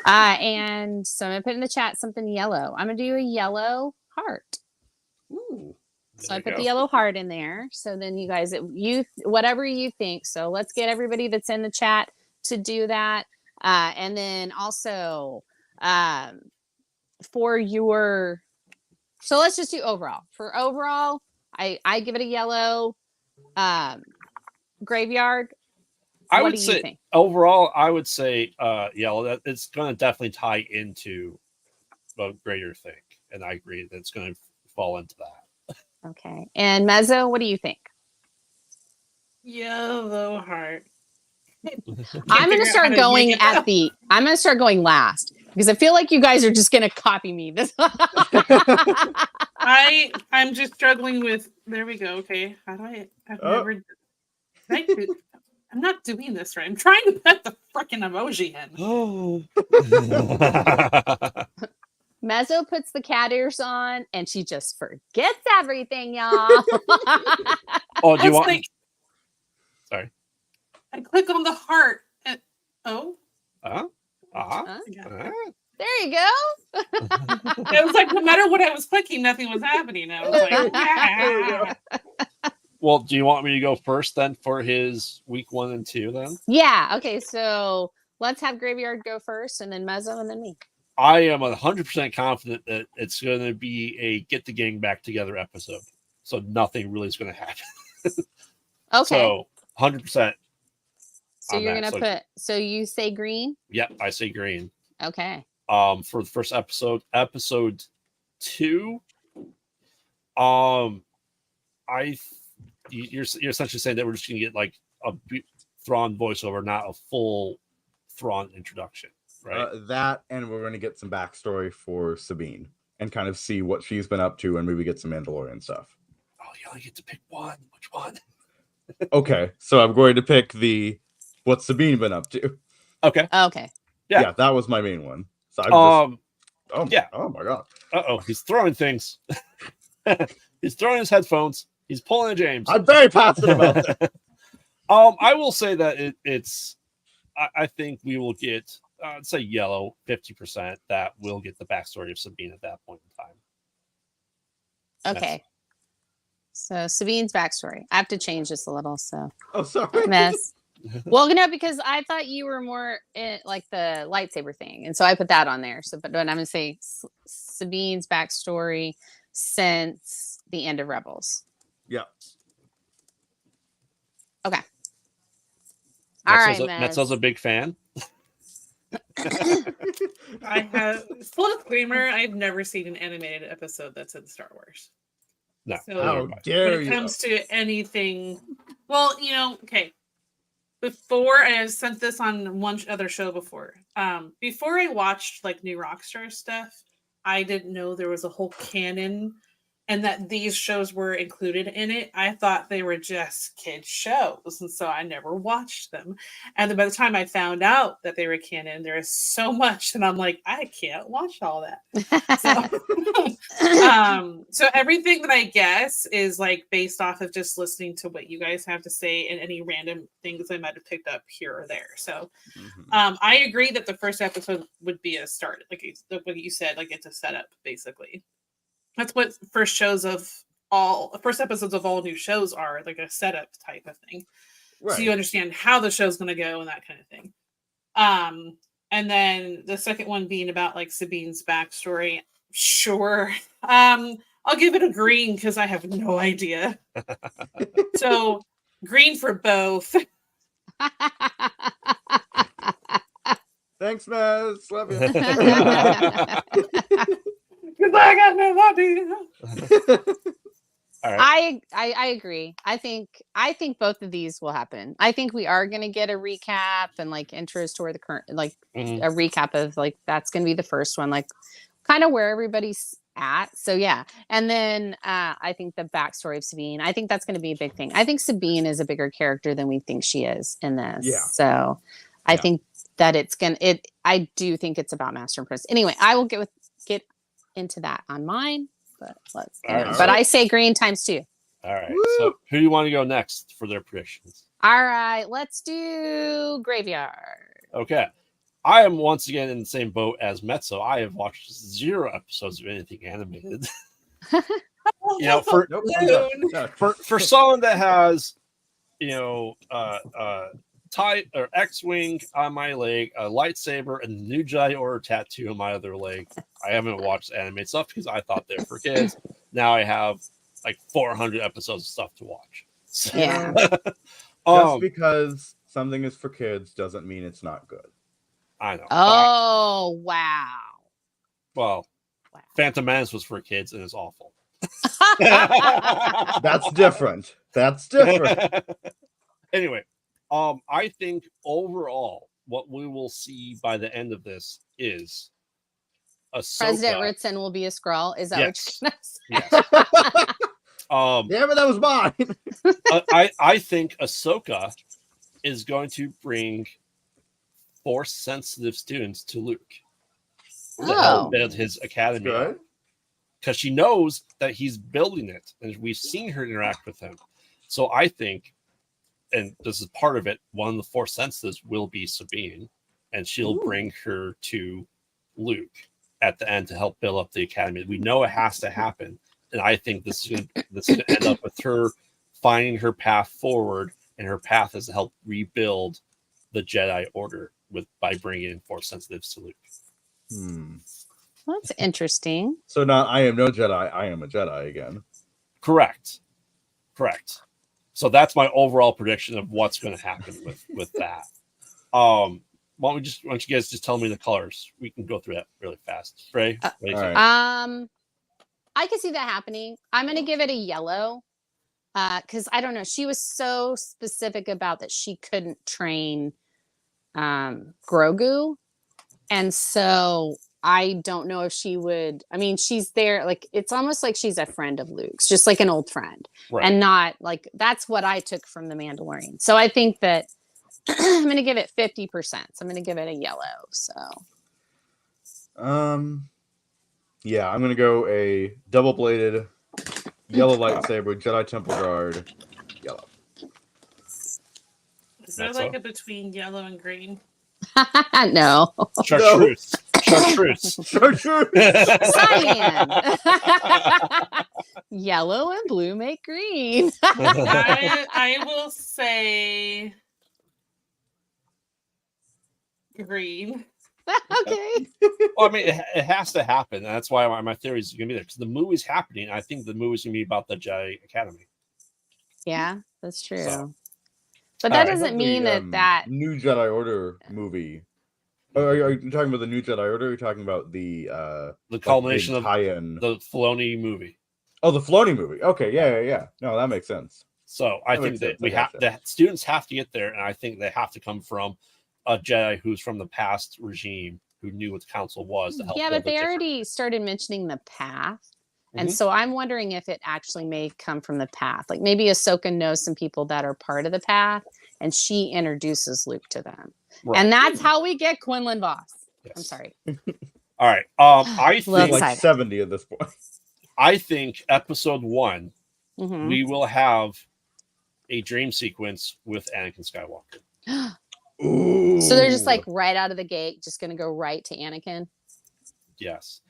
And so I'm going to put in the chat something yellow. I'm going to do a yellow heart. Ooh, so I put the yellow heart in there. So then you guys, whatever you think. So let's get everybody that's in the chat to do that. And then also for your, so let's just do overall. For overall, I give it a yellow. Graveyard. I would say overall, I would say yellow. That it's going to definitely tie into a greater thing, and I agree that it's going to fall into that. Okay, and Mezzo, what do you think? Yellow heart. I'm going to start going I'm going to start going last because I feel like you guys are just going to copy me. This. I'm just struggling with. There we go. Okay, how do I'm not doing this right. I'm trying to put the freaking emoji in. Oh. Mezzo puts the cat ears on, and she just forgets everything, y'all. Oh, do you want? Sorry. I click on the heart, and there you go. It was like no matter what I was clicking, nothing was happening. I was like, yeah. Well, do you want me to go first then for his week 1 and 2 then? Yeah. Okay. So let's have Graveyard go first, and then Mezzo, and then me. I am 100% confident that it's going to be a get the gang back together episode. So nothing really is going to happen. Okay. So 100%. So you're going to put, so you say green? Yep, I say green. Okay. For the first episode 2, you're essentially saying that we're just going to get like a Thrawn voiceover, not a full Thrawn introduction, right? That, and we're going to get some backstory for Sabine and kind of see what she's been up to, and maybe get some Mandalorian stuff. Oh, you only get to pick one. Which one? Okay, so I'm going to pick what Sabine been up to. Okay. Yeah, that was my main one. So oh my god. He's throwing things. He's throwing his headphones. He's pulling a James. I'm very passionate about that. I will say that it's. I think we will get, say, yellow 50%. That will get the backstory of Sabine at that point in time. Okay. So Sabine's backstory. I have to change this a little. So. Oh, sorry. Mess. Well, no, because I thought you were more in, like the lightsaber thing, and so I put that on there. So, but I'm going to say Sabine's backstory since the end of Rebels. Yeah. Okay. All right, Mezzo's a big fan. I have full disclaimer. I've never seen an animated episode that's in Star Wars. No. So How dare when it comes to anything, well, okay. Before I sent this on one other show before. Before I watched like new Rockstar stuff, I didn't know there was a whole canon and that these shows were included in it. I thought they were just kids shows, and so I never watched them. And then by the time I found out that they were canon, there is so much, and I'm like, I can't watch all that. So everything that I guess is like based off of just listening to what you guys have to say and any random things I might have picked up here or there. So I agree that the first episode would be a start, like what you said, like it's a setup basically. That's what first episodes of all new shows are, like a setup type of thing. Right. So you understand how the show's going to go and that kind of thing. And then the second one being about like Sabine's backstory. Sure. I'll give it a green because I have no idea. So green for both. Thanks, Mez. Love you. I got no idea. All right. I agree. I think both of these will happen. I think we are going to get a recap and like intros to where the current, like a recap of like that's going to be the first one, like kind of where everybody's at. So yeah, and then I think the backstory of Sabine. I think that's going to be a big thing. I think Sabine is a bigger character than we think she is in this. Yeah. So I think that I do think it's about Master and Prince. Anyway, I will get into that on mine, but but I say green times 2. All right. Woo! So who do you want to go next for their predictions? All right, let's do Graveyard. Okay. I am once again in the same boat as Mezzo. I have watched 0 episodes of anything animated. For someone that has, tie or X-wing on my leg, a lightsaber, and the New Jedi Order tattoo on my other leg. I haven't watched animated stuff because I thought they were for kids. Now I have like 400 episodes of stuff to watch. So, yeah. Just because something is for kids doesn't mean it's not good. I know. Oh, wow. Well, Phantom Menace was for kids and it's awful. That's different. Anyway. I think overall, what we will see by the end of this is Ahsoka. President Ritson will be a Skrull. Is that what you're gonna say? Yes. Damn it, that was mine. I think Ahsoka is going to bring Force-sensitive students to Luke to help build his academy, because she knows that he's building it, and we've seen her interact with him. So I think. And this is part of it, one of the Force sensitives will be Sabine, and she'll bring her to Luke at the end to help build up the academy. We know it has to happen, and I think this is going to end up with her finding her path forward, and her path is to help rebuild the Jedi Order by bringing in Force sensitives to Luke. Well, that's interesting. So not I am no Jedi, I am a Jedi again. Correct. So that's my overall prediction of what's going to happen with that. Why don't you guys just tell me the colors? We can go through that really fast. Fray, what do you think? I can see that happening. I'm going to give it a yellow because I don't know. She was so specific about that she couldn't train Grogu, and so I don't know if she would. I mean, she's there. Like, it's almost like she's a friend of Luke's, just like an old friend, Right. and not like that's what I took from the Mandalorian. So I think that I'm going to give it 50%. So I'm going to give it a yellow. So, yeah, I'm going to go a double-bladed yellow lightsaber, Jedi Temple Guard, yellow. Is there like a between yellow and green? no. Chartreuse. Cyan. Yellow and blue make green. I will say green. Okay. Well, I mean, it has to happen. That's why my theory is going to be there because the movie's happening. I think the movie's going to be about the Jedi Academy. Yeah, that's true. So, but that doesn't mean that new Jedi Order movie. Are you talking about the new Jedi Order? Or are you talking about the culmination of tie-in? The Filoni movie. Oh, the Filoni movie. Okay, yeah. No, that makes sense. So I think that the students have to get there, and I think they have to come from a Jedi who's from the past regime who knew what the council was to help. Yeah, but they already started mentioning the path. And so I'm wondering if it actually may come from the path. Like maybe Ahsoka knows some people that are part of the path and she introduces Luke to them. Right. And that's how we get Quinlan Voss. Yes. I'm sorry. All right. I think like 70 at this point. I think episode 1, we will have a dream sequence with Anakin Skywalker. Ooh. So they're just like right out of the gate, just going to go right to Anakin. Yes.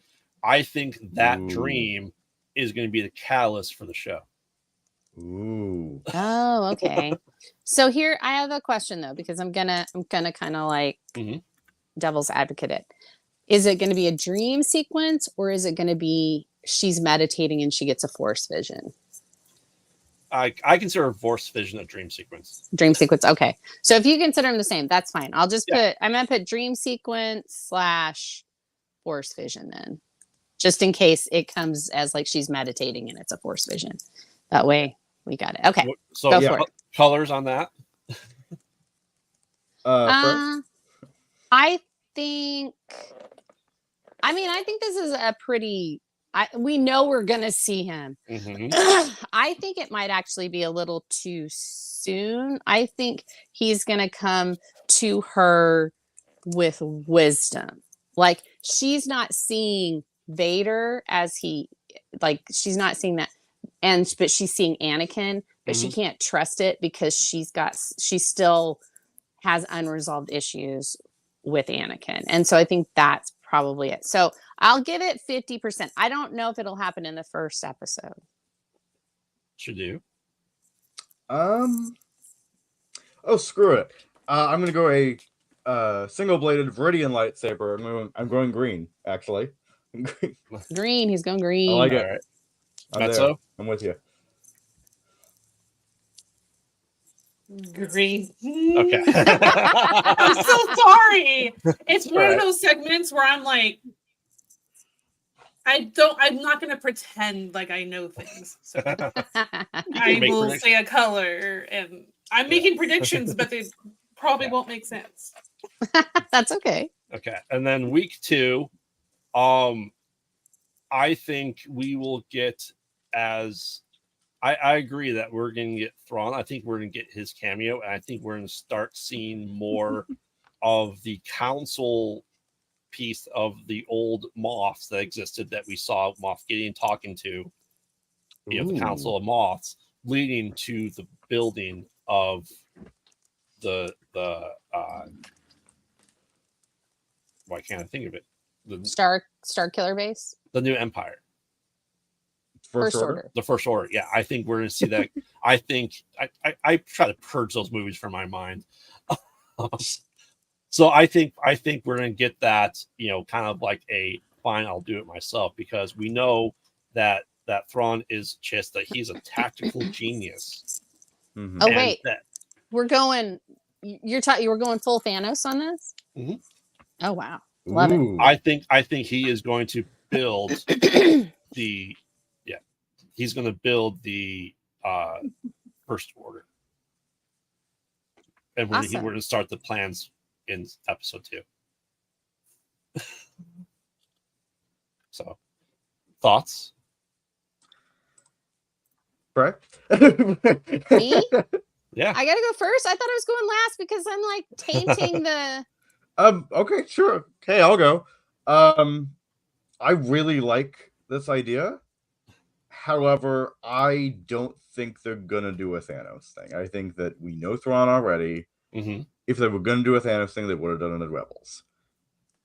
I think that dream is going to be the catalyst for the show. Ooh. Oh, okay. So here I have a question though, because I'm gonna kind of like devil's advocate it. Is it going to be a dream sequence or is it going to be she's meditating and she gets a force vision? I consider a force vision a dream sequence. Dream sequence. Okay. So if you consider them the same, that's fine. I'll just I'm going to put dream sequence / force vision then. Just in case it comes as like she's meditating and it's a force vision. That way we got it. Okay. So go for it. Colors on that. I think this is a pretty we know we're gonna see him. I think it might actually be a little too soon. I think he's gonna come to her with wisdom. Like she's not seeing Vader as she's not seeing that, but she's seeing Anakin, but she can't trust it because she still has unresolved issues with Anakin, and so I think that's probably it. So I'll give it 50%. I don't know if it'll happen in the first episode. Should do. Oh, screw it. I'm gonna go a single-bladed Viridian lightsaber. I'm going green, actually. Green. He's going green. I like it. Right. Mezzo? I'm with you. Green. Okay. I'm so sorry. It's one of those segments where I'm like, I'm not going to pretend like I know things. So I will say a color and I'm making predictions, but they probably won't make sense. That's okay. Okay. And then week 2, I think we will get I agree that we're going to get Thrawn. I think we're going to get his cameo. And I think we're going to start seeing more of the council piece of the old Moths that existed that we saw Moff Gideon talking to, the Council of Moths, leading to the building of the why can't I think of it? The Star Killer Base? The new Empire. First Order. The First Order. Yeah, I think we're going to see that. I think I try to purge those movies from my mind. So I think we're gonna get that, kind of like a fine, I'll do it myself, because we know that Thrawn is just that he's a tactical genius. Mhm. Oh And wait, that, we're going. You were going full Thanos on this. Mhm. Oh wow, love it. Ooh. I think he is going to build the he's going to build the First Order, and we're Awesome. going to start the plans in episode 2. So, thoughts? Correct. Me? Yeah. I gotta go first. I thought I was going last because I'm like tainting the. Okay, sure. Okay, I'll go. I really like this idea. However, I don't think they're gonna do a Thanos thing. I think that we know Thrawn already. Mm-hmm. If they were gonna do a Thanos thing, they would have done it in Rebels.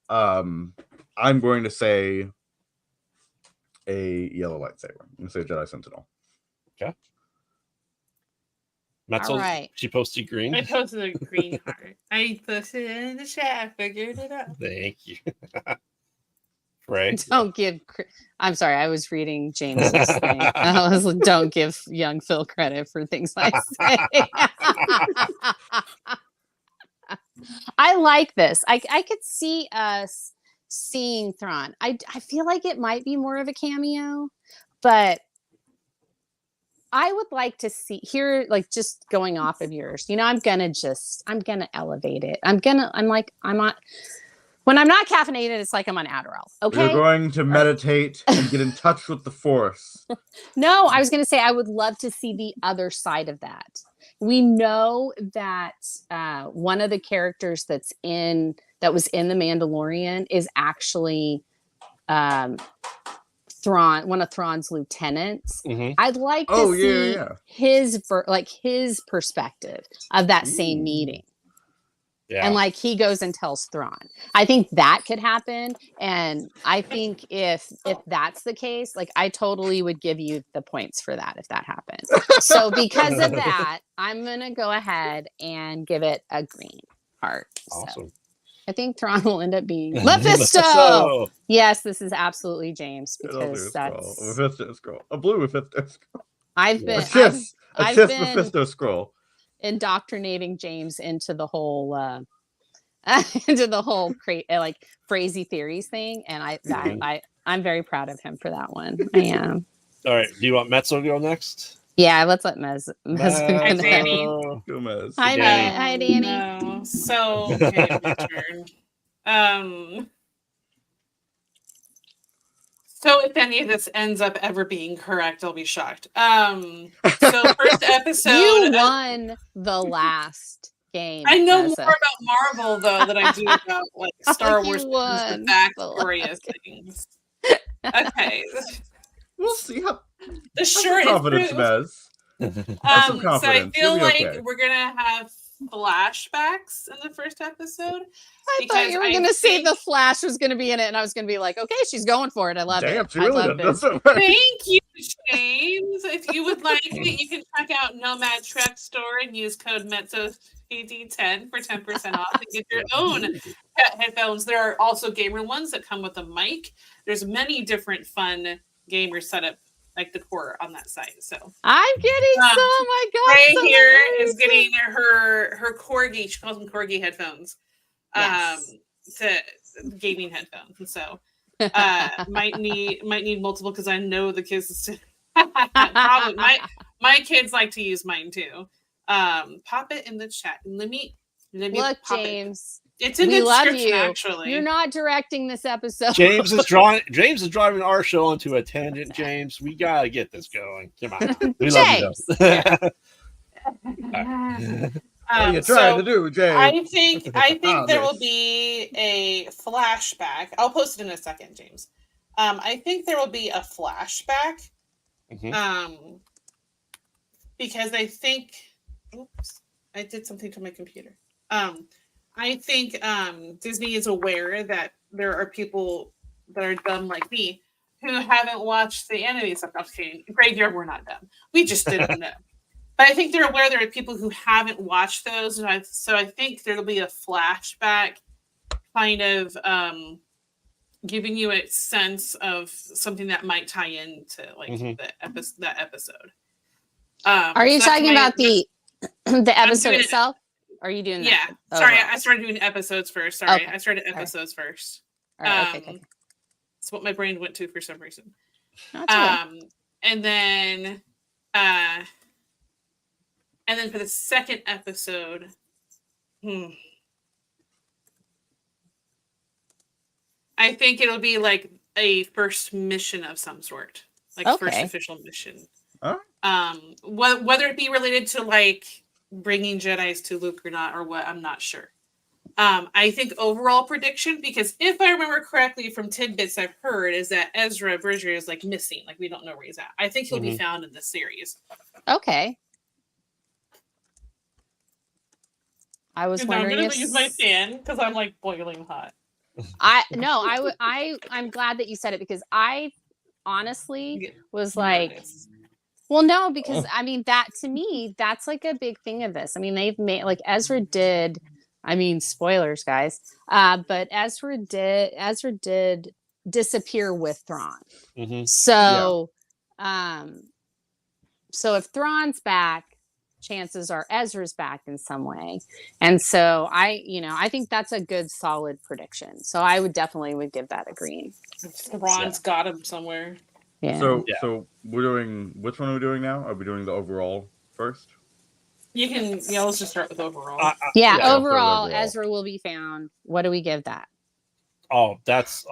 I'm going to say a yellow lightsaber. I'm gonna say Jedi Sentinel. Okay. Mezzo, All right. she posted green. I posted a green heart. I posted it in the chat. I figured it out. Thank you. Fray. Don't give. I'm sorry. I was reading James's thing. I was like, don't give young Phil credit for things I say. I like this. I could see us seeing Thrawn. I feel like it might be more of a cameo, but I would like to see here, like just going off of yours. I'm gonna elevate it. When I'm not caffeinated, it's like I'm on Adderall. Okay. You're going to meditate and get in touch with the Force. No, I was going to say I would love to see the other side of that. We know that one of the characters that was in The Mandalorian is actually Thrawn, one of Thrawn's lieutenants. Mm-hmm. I'd like to see his perspective of that same meeting. Yeah. And like he goes and tells Thrawn. I think that could happen. And I think if that's the case, like I totally would give you the points for that if that happened. So because of that, I'm gonna go ahead and give it a green heart. Awesome. So I think Thrawn will end up being Mephisto. Yes, this is absolutely James because that's Mephisto scroll. A blue Mephisto scroll. I've been Mephisto scroll. Indoctrinating James into the whole like crazy theories thing, and I'm very proud of him for that one. I am. All right, do you want Mezzo to go next? Yeah, let's let Mezzo Hi, Danny. Go Mez. Hi, Danny. Hi, Danny. No. So, okay, my turn. So if any of this ends up ever being correct, I'll be shocked. So first episode, you won the last game. I know Mezzo. more about Marvel though than I do about like Star Wars. You won The backstory of things. Okay. We'll see how The short confidence, Mez. So I feel like okay. we're gonna have flashbacks in the first episode. I thought you were going to say the Flash was going to be in it, and I was going to be like, okay, she's going for it. I love it. She really does. Thank you, James. If you would like it, you can check out Nomad Trek Store and use code METSOPD10 for 10% off and get your own headphones. There are also gamer ones that come with a mic. There's many different fun gamer setup like decor on that site. So I'm getting oh my god. Fray so here amazing. is getting her corgi. She calls them corgi headphones. Yes. To gaming headphones. And so might need multiple because I know the kids probably my kids like to use mine too. Pop it in the chat. Let me look, pop James. It's in the description, actually. You're not directing this episode. James is driving our show onto a tangent. James, we gotta get this going. Come on, we love you. What are you trying to do, James? I think there will be a flashback. I'll post it in a second, James. I think there will be a flashback. Mm-hmm. Because I think oops, I did something to my computer. I think Disney is aware that there are people that are dumb like me who haven't watched the animated stuff. I'm kidding. Graveyard, we're not dumb. We just didn't know. But I think they're aware there are people who haven't watched those, and so I think there'll be a flashback, kind of giving you a sense of something that might tie into like that episode. Are you talking about the episode itself? Are you doing that? Yeah. Sorry, I started doing episodes first. Sorry, I started episodes first. All right, okay. That's what my brain went to for some reason. Okay. And then for the second episode, I think it'll be like a first mission of some sort, like first official mission. Whether it be related to like bringing Jedis to Luke or not, or what, I'm not sure. I think overall prediction, because if I remember correctly from tidbits I've heard, is that Ezra Bridger is like missing, like we don't know where he's at. I think he'll be found in this series. Okay. I was wondering. I'm gonna use my fan because I'm like boiling hot. I'm glad that you said it, because I honestly was like, well, no, because I mean, that to me, that's like a big thing of this. I mean, they've made, like, Ezra did, I mean, spoilers, guys, but Ezra did disappear with Thrawn. So if Thrawn's back, chances are Ezra's back in some way. And so I think that's a good solid prediction. So I would give that a green. Thrawn's got him somewhere. Yeah. So we're doing, which one are we doing now? Are we doing the overall first? You can, let's just start with overall. Overall, Ezra will be found. What do we give that? Oh, that's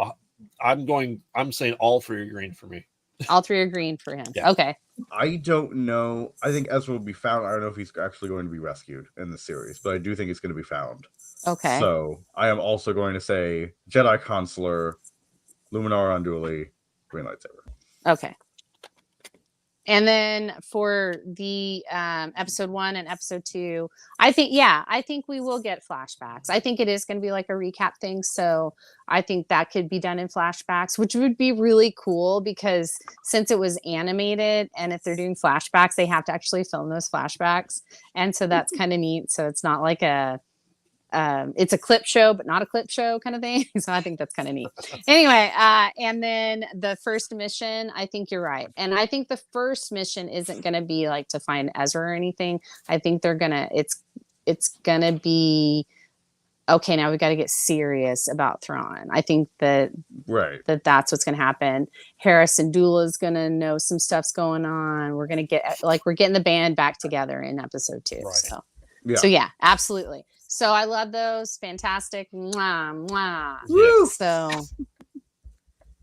I'm saying all three are green for me. All three are green for him. Yeah. Okay. I don't know. I think Ezra will be found. I don't know if he's actually going to be rescued in the series, but I do think he's going to be found. Okay. So I am also going to say Jedi Consular, Luminara Unduli, green lightsaber. Okay. And then for the episode 1 and episode 2, I think we will get flashbacks. I think it is going to be like a recap thing. So I think that could be done in flashbacks, which would be really cool, because since it was animated, and if they're doing flashbacks, they have to actually film those flashbacks. And so that's kind of neat. So it's not like it's a clip show, but not a clip show kind of thing. So I think that's kind of neat. Anyway, and then the first mission, I think you're right. And I think the first mission isn't going to be like to find Ezra or anything. I think it's going to be, okay, now we got to get serious about Thrawn. I think that's what's going to happen. Harrison Dula is going to know some stuff's going on. We're going to get, like, we're getting the band back together in episode 2. Right. So yeah, absolutely. So I love those. Fantastic. Mwah, mwah. Woo! So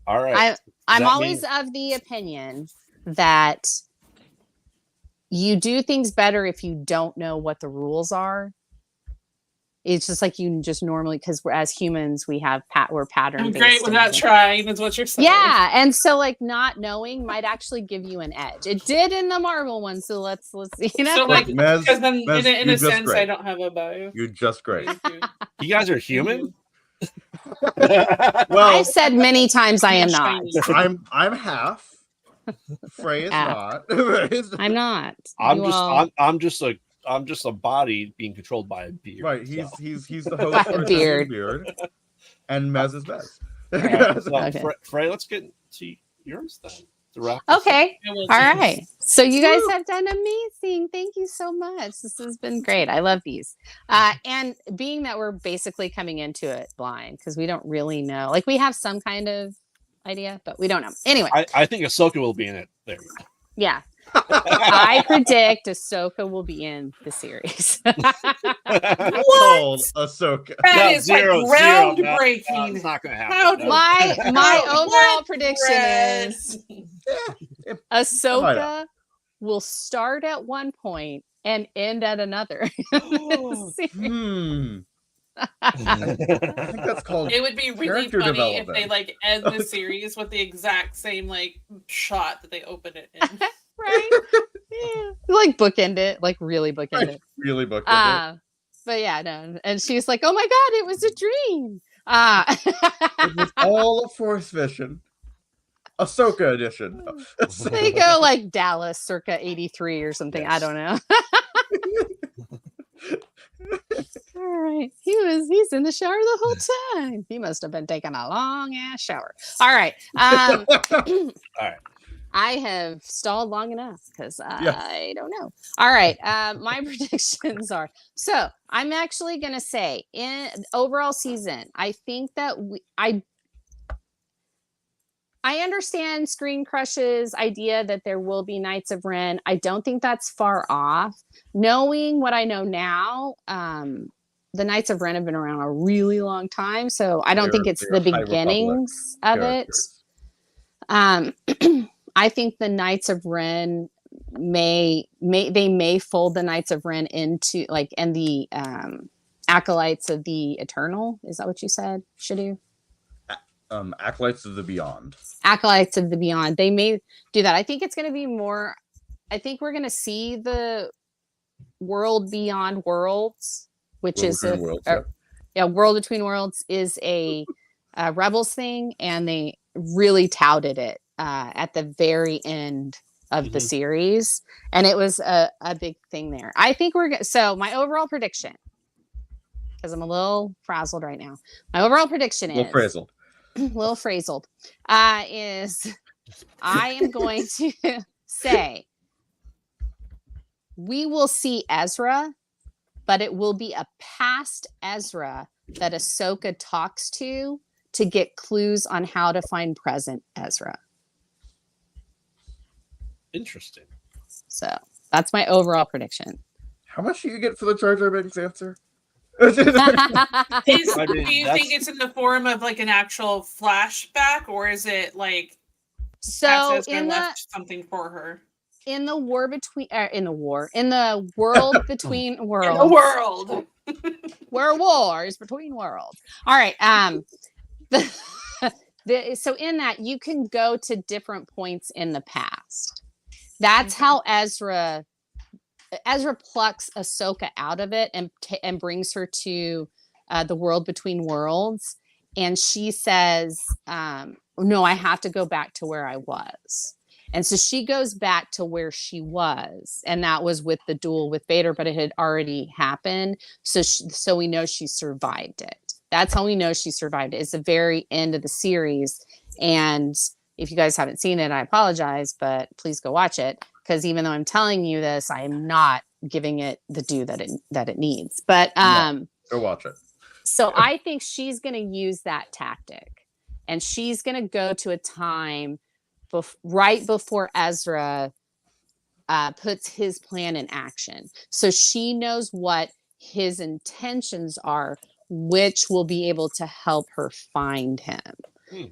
all right. I'm always of the opinion that you do things better if you don't know what the rules are. It's just like you just normally, because we're, as humans, we're pattern. I'm great without trying. That's what you're saying. Yeah, and so like not knowing might actually give you an edge. It did in the Marvel one, so let's So like, because then in a sense, great. I don't have a bio. You're just great. You guys are human. Well, I've said many times I am not. I'm half. Fray is not. I'm not. I'm just a body being controlled by a beard. Right, he's the host for beard, and Mez is Mez. Okay. Fray, let's get to yours then. Okay, all right. So you guys have done amazing. Thank you so much. This has been great. I love these. And being that we're basically coming into it blind, because we don't really know. Like, we have some kind of idea, but we don't know. Anyway, I think Ahsoka will be in it. There you go. Yeah. I predict Ahsoka will be in the series. What? Ahsoka. That is groundbreaking. No, it's not going to happen. My overall prediction is Ahsoka will start at one point and end at another. I think that's called. It would be really funny if they like end the series with the exact same like shot that they opened it in. Right? Yeah. Like bookend it, like really bookend it. Really bookend it. But yeah, no. And she's like, "Oh my god, it was a dream." It was all a force vision. Ahsoka edition. They go like Dallas circa 83 or something. I Yes. don't know. All right. He's in the shower the whole time. He must have been taking a long ass shower. All right. All right. I have stalled long enough because Yes. I don't know. All right. My predictions are, so I'm actually gonna say in overall season, I think that I understand Screen Crush's idea that there will be Knights of Ren. I don't think that's far off. Knowing what I know now, the Knights of Ren have been around a really long time, so I don't think it's the beginnings of it. I think the Knights of Ren may fold the Knights of Ren into and the Acolytes of the Eternal. Is that what you said, Shadu? Acolytes of the Beyond. Acolytes of the Beyond. They may do that. I think it's going to be more. I think we're going to see the World Beyond Worlds, which World is Between Worlds, World Between Worlds is a Rebels thing, and they really touted it at the very end of the series, and it was a big thing there. I think so my overall prediction, because I'm a little frazzled right now, my overall prediction is little frazzled, is I am going to say we will see Ezra, but it will be a past Ezra that Ahsoka talks to get clues on how to find present Ezra. Interesting. So that's my overall prediction. How much do you get for the Jar Jar Binks answer? Do you think it's in the form of like an actual flashback, or is it like so left something for her? In the war between in the world between worlds. In the world. Where wars between worlds. All right. So in that you can go to different points in the past. That's how Ezra plucks Ahsoka out of it and brings her to the world between worlds. And she says, no, I have to go back to where I was. And so she goes back to where she was. And that was with the duel with Vader, but it had already happened. So we know she survived it. That's how we know she survived it. It's the very end of the series. And if you guys haven't seen it, I apologize, but please go watch it. Because even though I'm telling you this, I am not giving it the due that it needs. But go watch it. So I think she's going to use that tactic, and she's going to go to a time right before Ezra puts his plan in action. So she knows what his intentions are, which will be able to help her find him.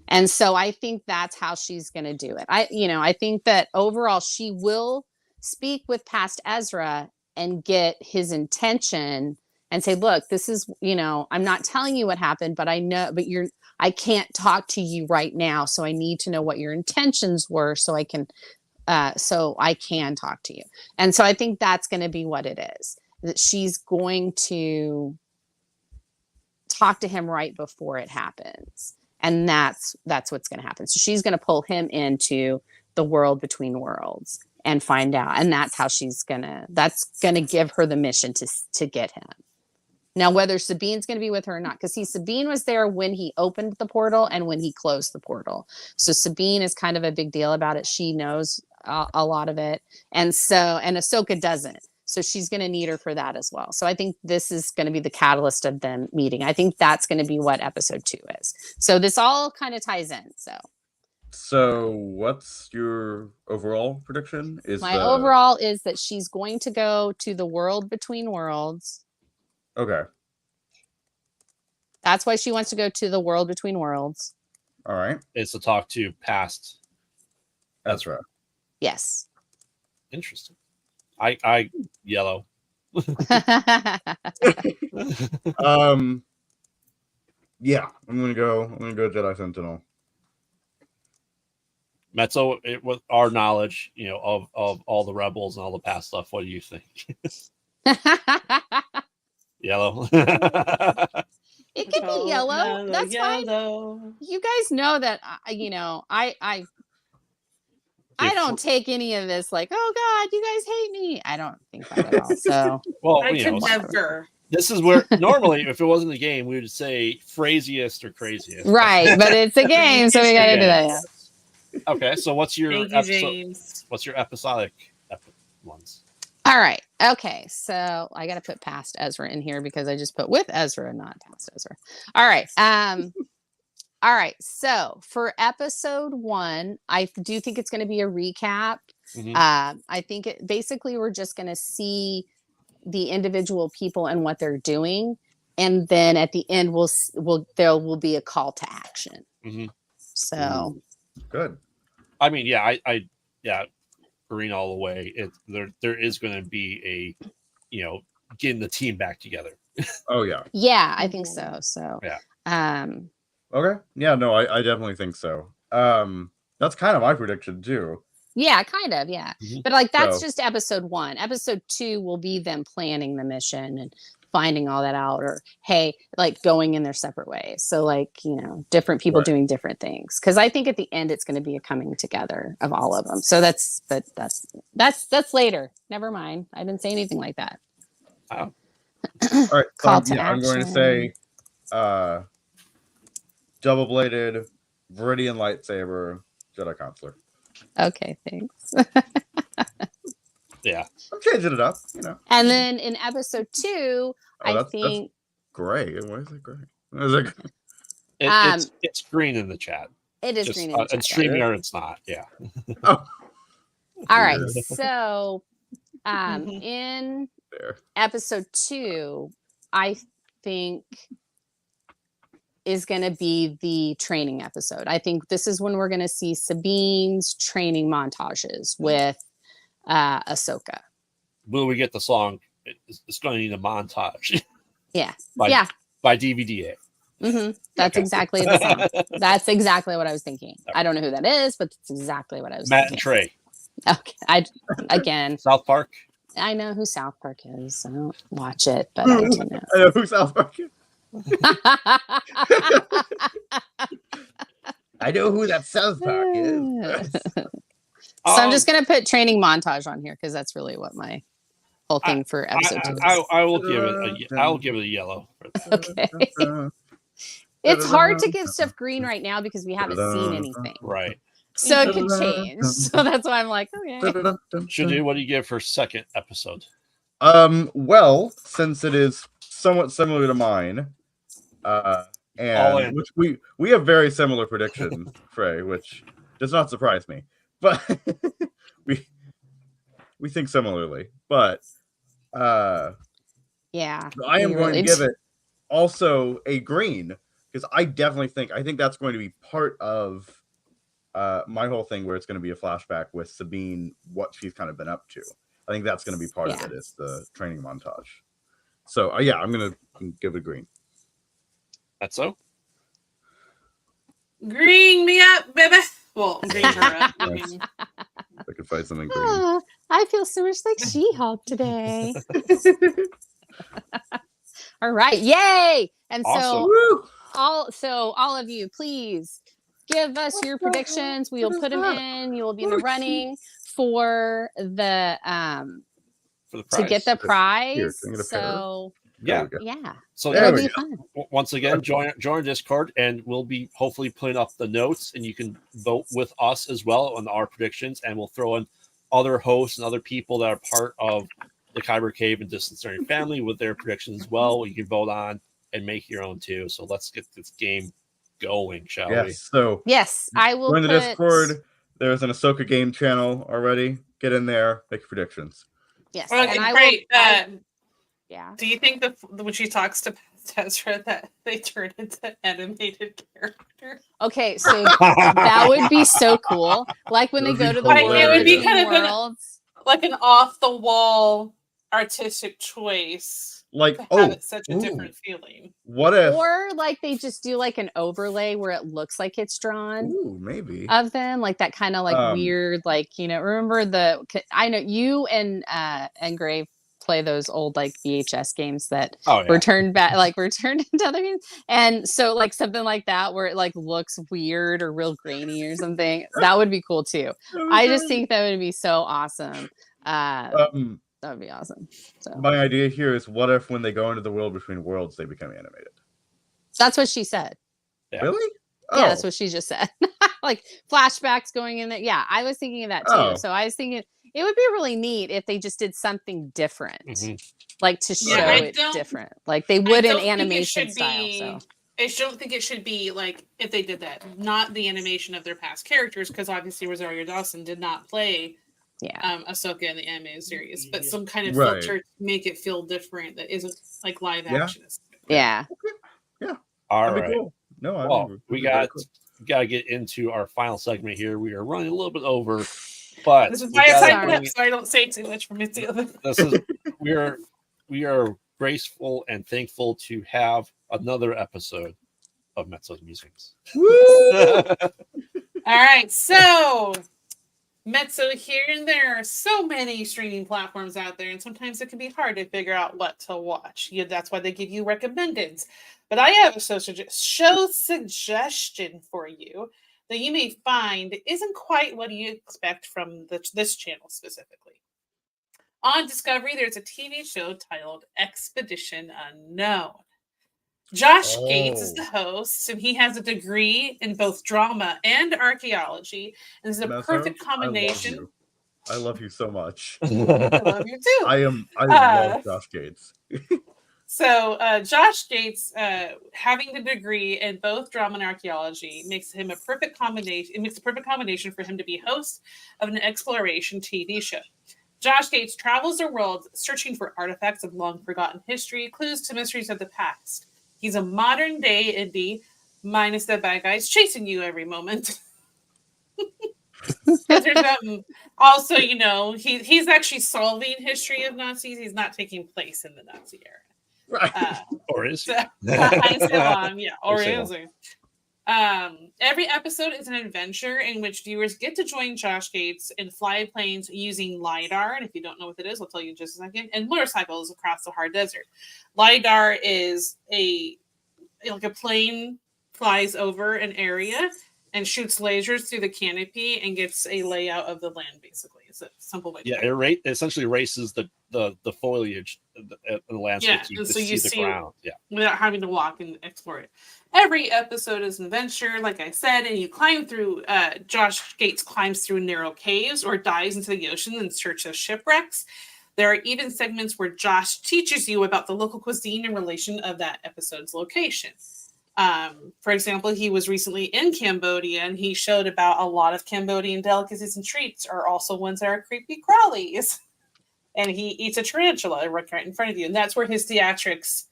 And so I think that's how she's going to do it. I think that overall she will speak with past Ezra and get his intention and say, look, this is, I'm not telling you what happened, but I know, but I can't talk to you right now. So I need to know what your intentions were so I can talk to you. And so I think that's going to be what it is, that she's going to talk to him right before it happens. And that's what's going to happen. So she's going to pull him into the world between worlds and find out. And that's how that's going to give her the mission to get him. Now, whether Sabine's going to be with her or not, because Sabine was there when he opened the portal and when he closed the portal. So Sabine is kind of a big deal about it. She knows a lot of it. And Ahsoka doesn't. So she's going to need her for that as well. So I think this is going to be the catalyst of them meeting. I think that's going to be what episode 2 is. So this all kind of ties in. So what's your overall prediction? Overall is that she's going to go to the world between worlds. Okay. That's why she wants to go to the world between worlds. All right. It's to talk to past Ezra. Yes. Interesting. I yellow. Yeah, I'm gonna go Jedi Sentinel. Mezzo, with our knowledge, of all the rebels and all the past stuff, what do you think? Yellow. It could be yellow. That's fine. You guys know that I I don't take any of this like, oh God, you guys hate me. I don't think that at all. So Well, I you know, could never. this is where normally, if it wasn't a game, we would say phraziest or craziest. right, but it's a game, so we gotta do that. Yeah. Okay, so what's your Thank you, episode? James. What's your episodic ones? All right. Okay. So I got to put past Ezra in here because I just put with Ezra, not past Ezra. All right. All right. So for episode 1, I do think it's going to be a recap. Mhm. I think basically we're just going to see the individual people and what they're doing, and then at the end there will be a call to action. Mhm. So Good. I mean, yeah, I green all the way. There is going to be a, you know, getting the team back together. Oh yeah. yeah, I think so. So Yeah. Okay. Yeah. No, I definitely think so. That's kind of my prediction too. yeah, kind of, yeah. Mhm. But like that's So- just episode 1. Episode 2 will be them planning the mission and finding all that out, or hey, like going in their separate ways. So like, you know, different people Right. doing different things. Because I think at the end it's going to be a coming together of all of them. So that's later. Never mind. I didn't say anything like that. Oh. All right. So Call to I'm going to say action. double-bladed Viridian lightsaber Jedi Consular. Okay, thanks. Yeah. I'm changing it up, you know. And then in episode 2, I that's think gray. Why is it gray? Is it... It's green in the chat. it is Just, green in the and chat. StreamYard, it's not. Yeah. Oh. All right. So Mhm. in There. episode 2, I think is going to be the training episode. I think this is when we're going to see Sabine's training montages with Ahsoka. Will we get the song? It's going to need a montage. Yeah. by, Yeah. By DVDA. That's Okay. exactly the song. That's exactly what I was thinking. I don't know who that is, but that's exactly what I was Matt and thinking. Trey. Okay. Again, South Park. I know who South Park is. I don't watch it, but I do know. I know who South Park is. I know who that South Park is. So I'm just gonna put training montage on here because that's really what my whole thing for episode 2 is. I will give it. I'll give it a yellow. Okay. It's hard to give stuff green right now because we haven't seen anything, Right. so it could change. So that's why I'm like, okay. Shadu, what do you give for second episode? Well, since it is somewhat similar to mine, All and in. which we have very similar prediction, Fray, which does not surprise me. But we think similarly. But Yeah, I am we going to really give do. it also a green because I think that's going to be part of my whole thing where it's going to be a flashback with Sabine, what she's kind of been up to. I think that's going to be part of it. Is the training montage. So yeah, I'm going to give it a green. That's so. Green me up, baby. Well, green her up. I Nice. mean, I could find something green. Oh, I feel so much like She-Hulk today. All right, yay! And Awesome. so all of you, please give us your predictions. We will put them in. You will be in the running for the For the to prize. get the prize. Here, can I get a pair? So Yeah. yeah, So There it'll we be go. fun. once again, join our Discord, and we'll be hopefully putting up the notes, and you can vote with us as well on our predictions, and we'll throw in other hosts and other people that are part of the Kyber Cave and Distance Learning family with their predictions as well. You can vote on and make your own too. So let's get this game going, shall we? Yes. So Yes, I will. join the put- Discord. There's an Ahsoka game channel already. Get in there. Make your predictions. Yes, well, and I great. will. Yeah. Do you think when she talks to Ezra that they turn into animated characters? Okay, so that would be so cool. Like when they go to the Like, world, it would be between kind of an- worlds. Like an off the wall artistic choice Like, to have oh, it such a ooh. different feeling. What if? Or like they just do like an overlay where it looks like it's drawn Ooh, maybe. of them, like that kind of like weird, like remember I know you and Grave play those old like VHS games that Oh, yeah. were turned back, like were turned into other games. And so like something like that where it like looks weird or real grainy or something, that would be cool too. I just think that would be so awesome. That would be awesome. So my idea here is, what if when they go into the world between worlds, they become animated? that's what she said. Yeah. Really? Yeah, that's what she just said. Like flashbacks going in there. Yeah, I was thinking of that too. Oh. So I was thinking it would be really neat if they just did something different, like to show it different. Like they would in animation style. So I don't think it should be like if they did that, not the animation of their past characters, because obviously Rosario Dawson did not play Ahsoka in the animated series, but some kind of filter to make it feel different that isn't like live action. Yeah. Yeah. All right. Cool. No, well, we got to get into our final segment here. We are running a little bit over, but this is why I signed up, so I don't say too much for Missy. This is we are graceful and thankful to have another episode of Mezzo's Musings. All right, so Mezzo here, and there are so many streaming platforms out there, and sometimes it can be hard to figure out what to watch. That's why they give you recommendeds. But I have a show suggestion for you that you may find isn't quite what you expect from this channel specifically. On Discovery, there's a TV show titled Expedition Unknown. Josh Gates is the host, and he has a degree in both drama and archaeology. And this is a perfect combination. I love you so much. I love you too. I love Josh Gates. So Josh Gates, having the degree in both drama and archaeology, makes him a perfect combination. It makes a perfect combination for him to be host of an exploration TV show. Josh Gates travels the world searching for artifacts of long forgotten history, clues to mysteries of the past. He's a modern day indie, minus the bad guys chasing you every moment. Also, he's actually solving history of Nazis. He's not taking place in the Nazi era. Right. Or is he? Or is he? Every episode is an adventure in which viewers get to join Josh Gates and fly planes using LiDAR. And if you don't know what it is, I'll tell you in just a second. And motorcycles across the hard desert. LiDAR is a plane flies over an area and shoots lasers through the canopy and gets a layout of the land, basically. It's a simple way to do it. It essentially erases the foliage in the landscape, so you see the ground. Yeah, without having to walk and explore it. Every episode is an adventure, like I said, and you climb through. Josh Gates climbs through narrow caves or dives into the ocean in search of shipwrecks. There are even segments where Josh teaches you about the local cuisine in relation of that episode's location. For example, he was recently in Cambodia, and he showed about a lot of Cambodian delicacies and treats are also ones that are creepy crawlies. And he eats a tarantula right in front of you. And that's where his theatrics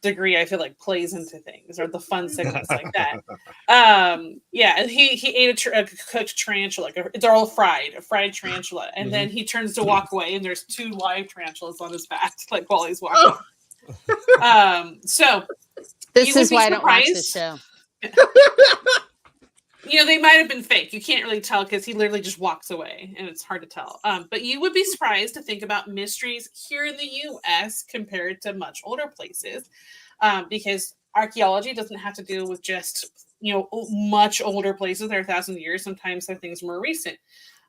degree, I feel like, plays into things, or the fun segments like that. He ate a cooked tarantula. It's all fried, a fried tarantula. And then he turns to walk away, and there's 2 live tarantulas on his back, like while he's walking. So this is why I don't watch this show. They might have been fake. You can't really tell because he literally just walks away, and it's hard to tell. But you would be surprised to think about mysteries here in the U.S. compared to much older places, because archaeology doesn't have to do with just much older places that are 1,000 years. Sometimes they're things more recent.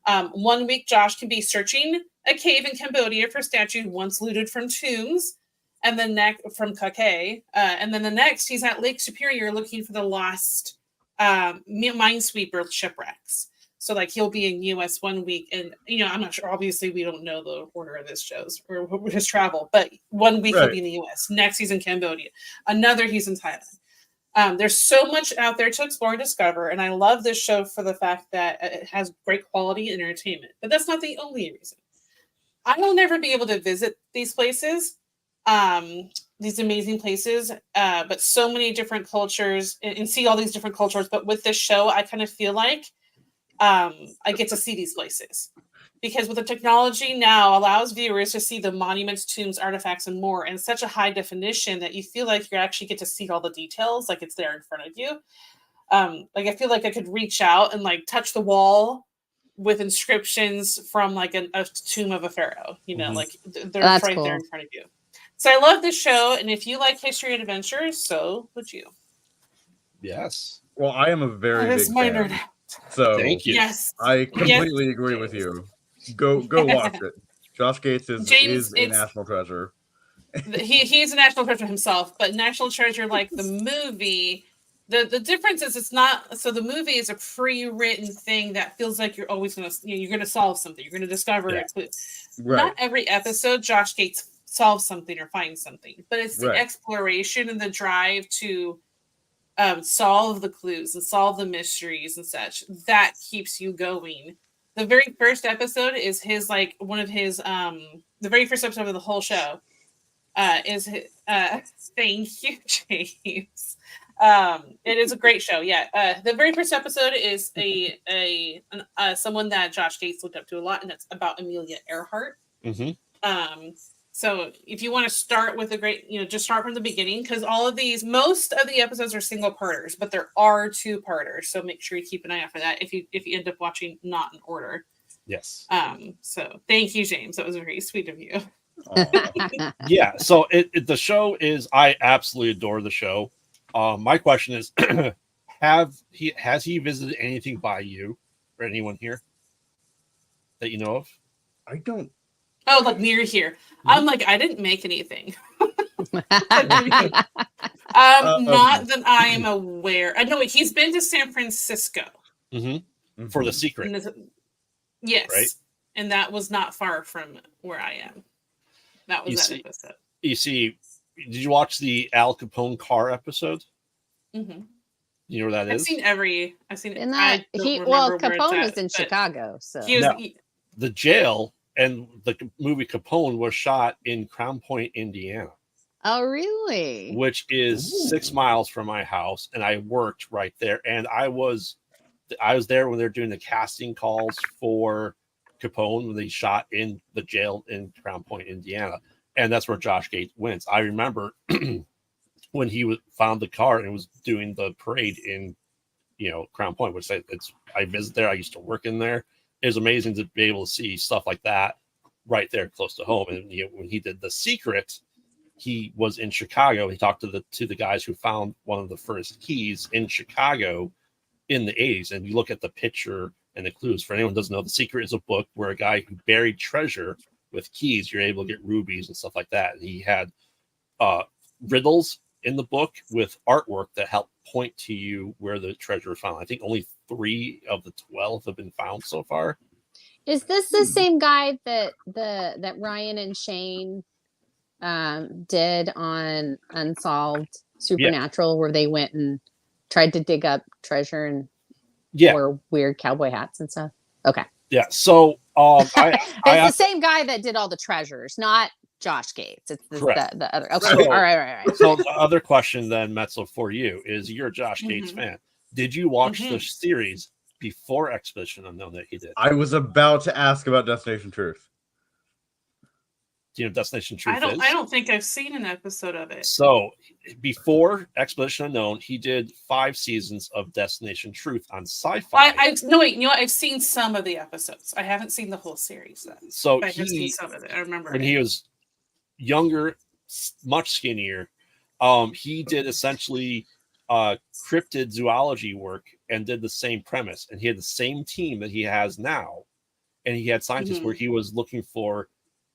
1 week, Josh can be searching a cave in Cambodia for statues once looted from tombs, and then from Kake, and then the next he's at Lake Superior looking for the lost minesweeper shipwrecks. So like he'll be in US 1 week, and I'm not sure, obviously we don't know the order of his shows or his travel, but 1 week he'll be in the US, next he's in Cambodia, another he's in Thailand. There's so much out there to explore and discover, and I love this show for the fact that it has great quality and entertainment. But that's not the only reason. I will never be able to visit these places, these amazing places, but so many different cultures, and see all these different cultures. But with this show, I kind of feel like I get to see these places, because with the technology now allows viewers to see the monuments, tombs, artifacts, and more in such a high definition that you feel like you actually get to see all the details, like it's there in front of you. Like I feel like I could reach out and like touch the wall with inscriptions from like a tomb of a pharaoh. You know, like they're That's right cool. there in front of you. So I love this show, and if you like history and adventures, so would you. Yes. Well, I am a very That is big my fan, nerd. so Thank you. Yes, I completely Yes, agree with James. you. Go watch it. Josh Gates James, is a national treasure. He's a national treasure himself, but National Treasure, like the movie, the difference is it's not. So the movie is a pre-written thing that feels like you're always gonna you're gonna solve something, you're gonna discover a clue. Right. Not every episode Josh Gates solves something or finds something, but it's the Right. exploration and the drive to solve the clues and solve the mysteries and such that keeps you going. The very first episode is his like one of his the very first episode of the whole show is thank you, James. It is a great show. Yeah. The very first episode is someone that Josh Gates looked up to a lot, and it's about Amelia Earhart. So if you want to start with a great, just start from the beginning, because most of the episodes are single parters, but there are 2-parters. So make sure you keep an eye out for that if you end up watching not in order. Yes. So thank you, James. That was very sweet of you. Yeah. So the show is, I absolutely adore the show. My question is, has he visited anything by you or anyone here that you know of? I don't. Oh, like near here. I'm like, I didn't make anything. Not that I am aware. I know he's been to San Francisco. For The Secret. Yes. Right? And that was not far from where I am. That was episode. You see, did you watch the Al Capone car episode? You know where that is? I've seen In that Capone was in Chicago, so the jail and the movie Capone was shot in Crown Point, Indiana. Oh, really? Which is 6 miles from my house, and I worked right there. And I was there when they're doing the casting calls for Capone when they shot in the jail in Crown Point, Indiana, and that's where Josh Gates went. I remember when he found the car and was doing the parade in Crown Point, which I visited there. I used to work in there. It was amazing to be able to see stuff like that right there close to home. And when he did The Secret, he was in Chicago. He talked to the guys who found one of the first keys in Chicago in the 80s. And you look at the picture and the clues. For anyone who doesn't know, The Secret is a book where a guy who buried treasure with keys, you're able to get rubies and stuff like that. And he had riddles in the book with artwork that helped point to you where the treasure was found. I think only 3 of the 12 have been found so far. Is this the same guy that Ryan and Shane did on Unsolved Supernatural, where they went and tried to dig up treasure and wore weird cowboy hats and stuff? Okay. Yeah. So it's the same guy that did all the treasures, not Josh Gates. It's the other. Okay. So, all right. So the other question then, Mezzo, for you is, you're a Josh Gates fan. Did you watch the series before Expedition Unknown that he did? I was about to ask about Destination Truth. Do you know Destination Truth is? I don't think I've seen an episode of it. So before Expedition Unknown, he did 5 seasons of Destination Truth on Sci-Fi. I've seen some of the episodes. I haven't seen the whole series then. So I've seen some of it. I remember when he was younger, much skinnier, he did essentially cryptid zoology work and did the same premise. And he had the same team that he has now. And he had scientists where he was looking for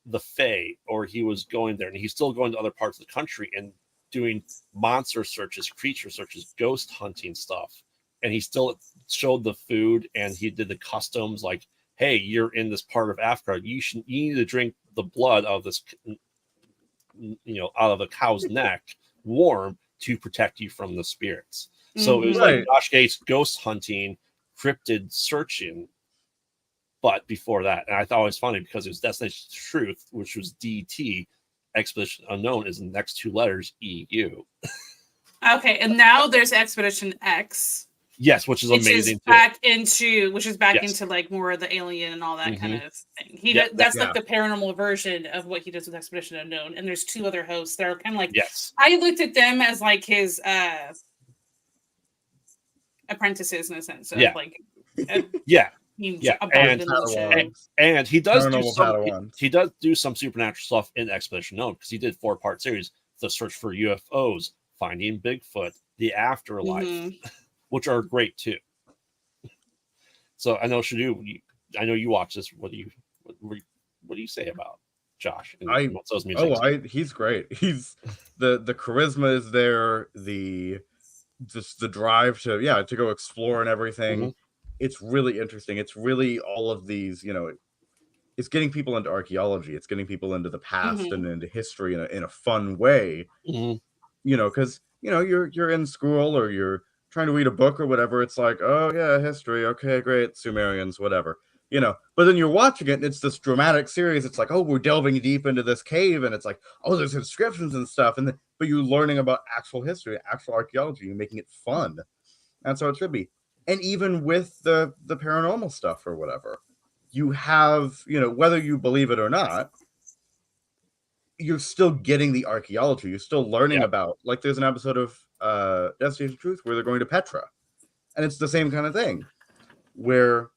the Fray, or he was going there, and he's still going to other parts of the country and doing monster searches, creature searches, ghost hunting stuff. And he still showed the food, and he did the customs, like, hey, you're in this part of Africa, you need to drink the blood of this, out of a cow's neck, warm, to protect you from the spirits. So it was like Josh Gates ghost hunting, cryptid searching. But before that, and I thought it was funny because it was Destination Truth, which was DT. Expedition Unknown is the next 2 letters, EU. Okay, and now there's Expedition X. Yes, which is amazing. Which is back into like more of the alien and all that kind of thing. That's like the paranormal version of what he does with Expedition Unknown. And there's 2 other hosts that are kind of like, I looked at them as like his apprentices in a sense. Of like, You Yeah, abandoned the show. Padawans. And he does do Paranormal some. Padawans. He does do some supernatural stuff in Expedition Unknown because he did 4-part series: The Search for UFOs, Finding Bigfoot, The Afterlife, Mhm. which are great too. So I know Shadu, I know you watch this. What do you say about Josh and what's those music? He's great. He's the charisma is there, just the drive to go explore and everything. Mm-hmm. It's really interesting. It's really all of these, it's getting people into archaeology. It's getting people into the past and into history in a fun way. Mm-hmm. Because you're in school or you're trying to read a book or whatever. It's like, oh yeah, history. Okay, great, Sumerians, whatever. But then you're watching it and it's this dramatic series. It's like, oh, we're delving deep into this cave and it's like, oh, there's inscriptions and stuff. But you're learning about actual history, actual archaeology, and making it fun. That's how it should be. And even with the paranormal stuff or whatever, you have, whether you believe it or not, you're still getting the archaeology. You're still learning about, like, there's an episode of Destination Truth where they're going to Petra. And it's the same kind of thing where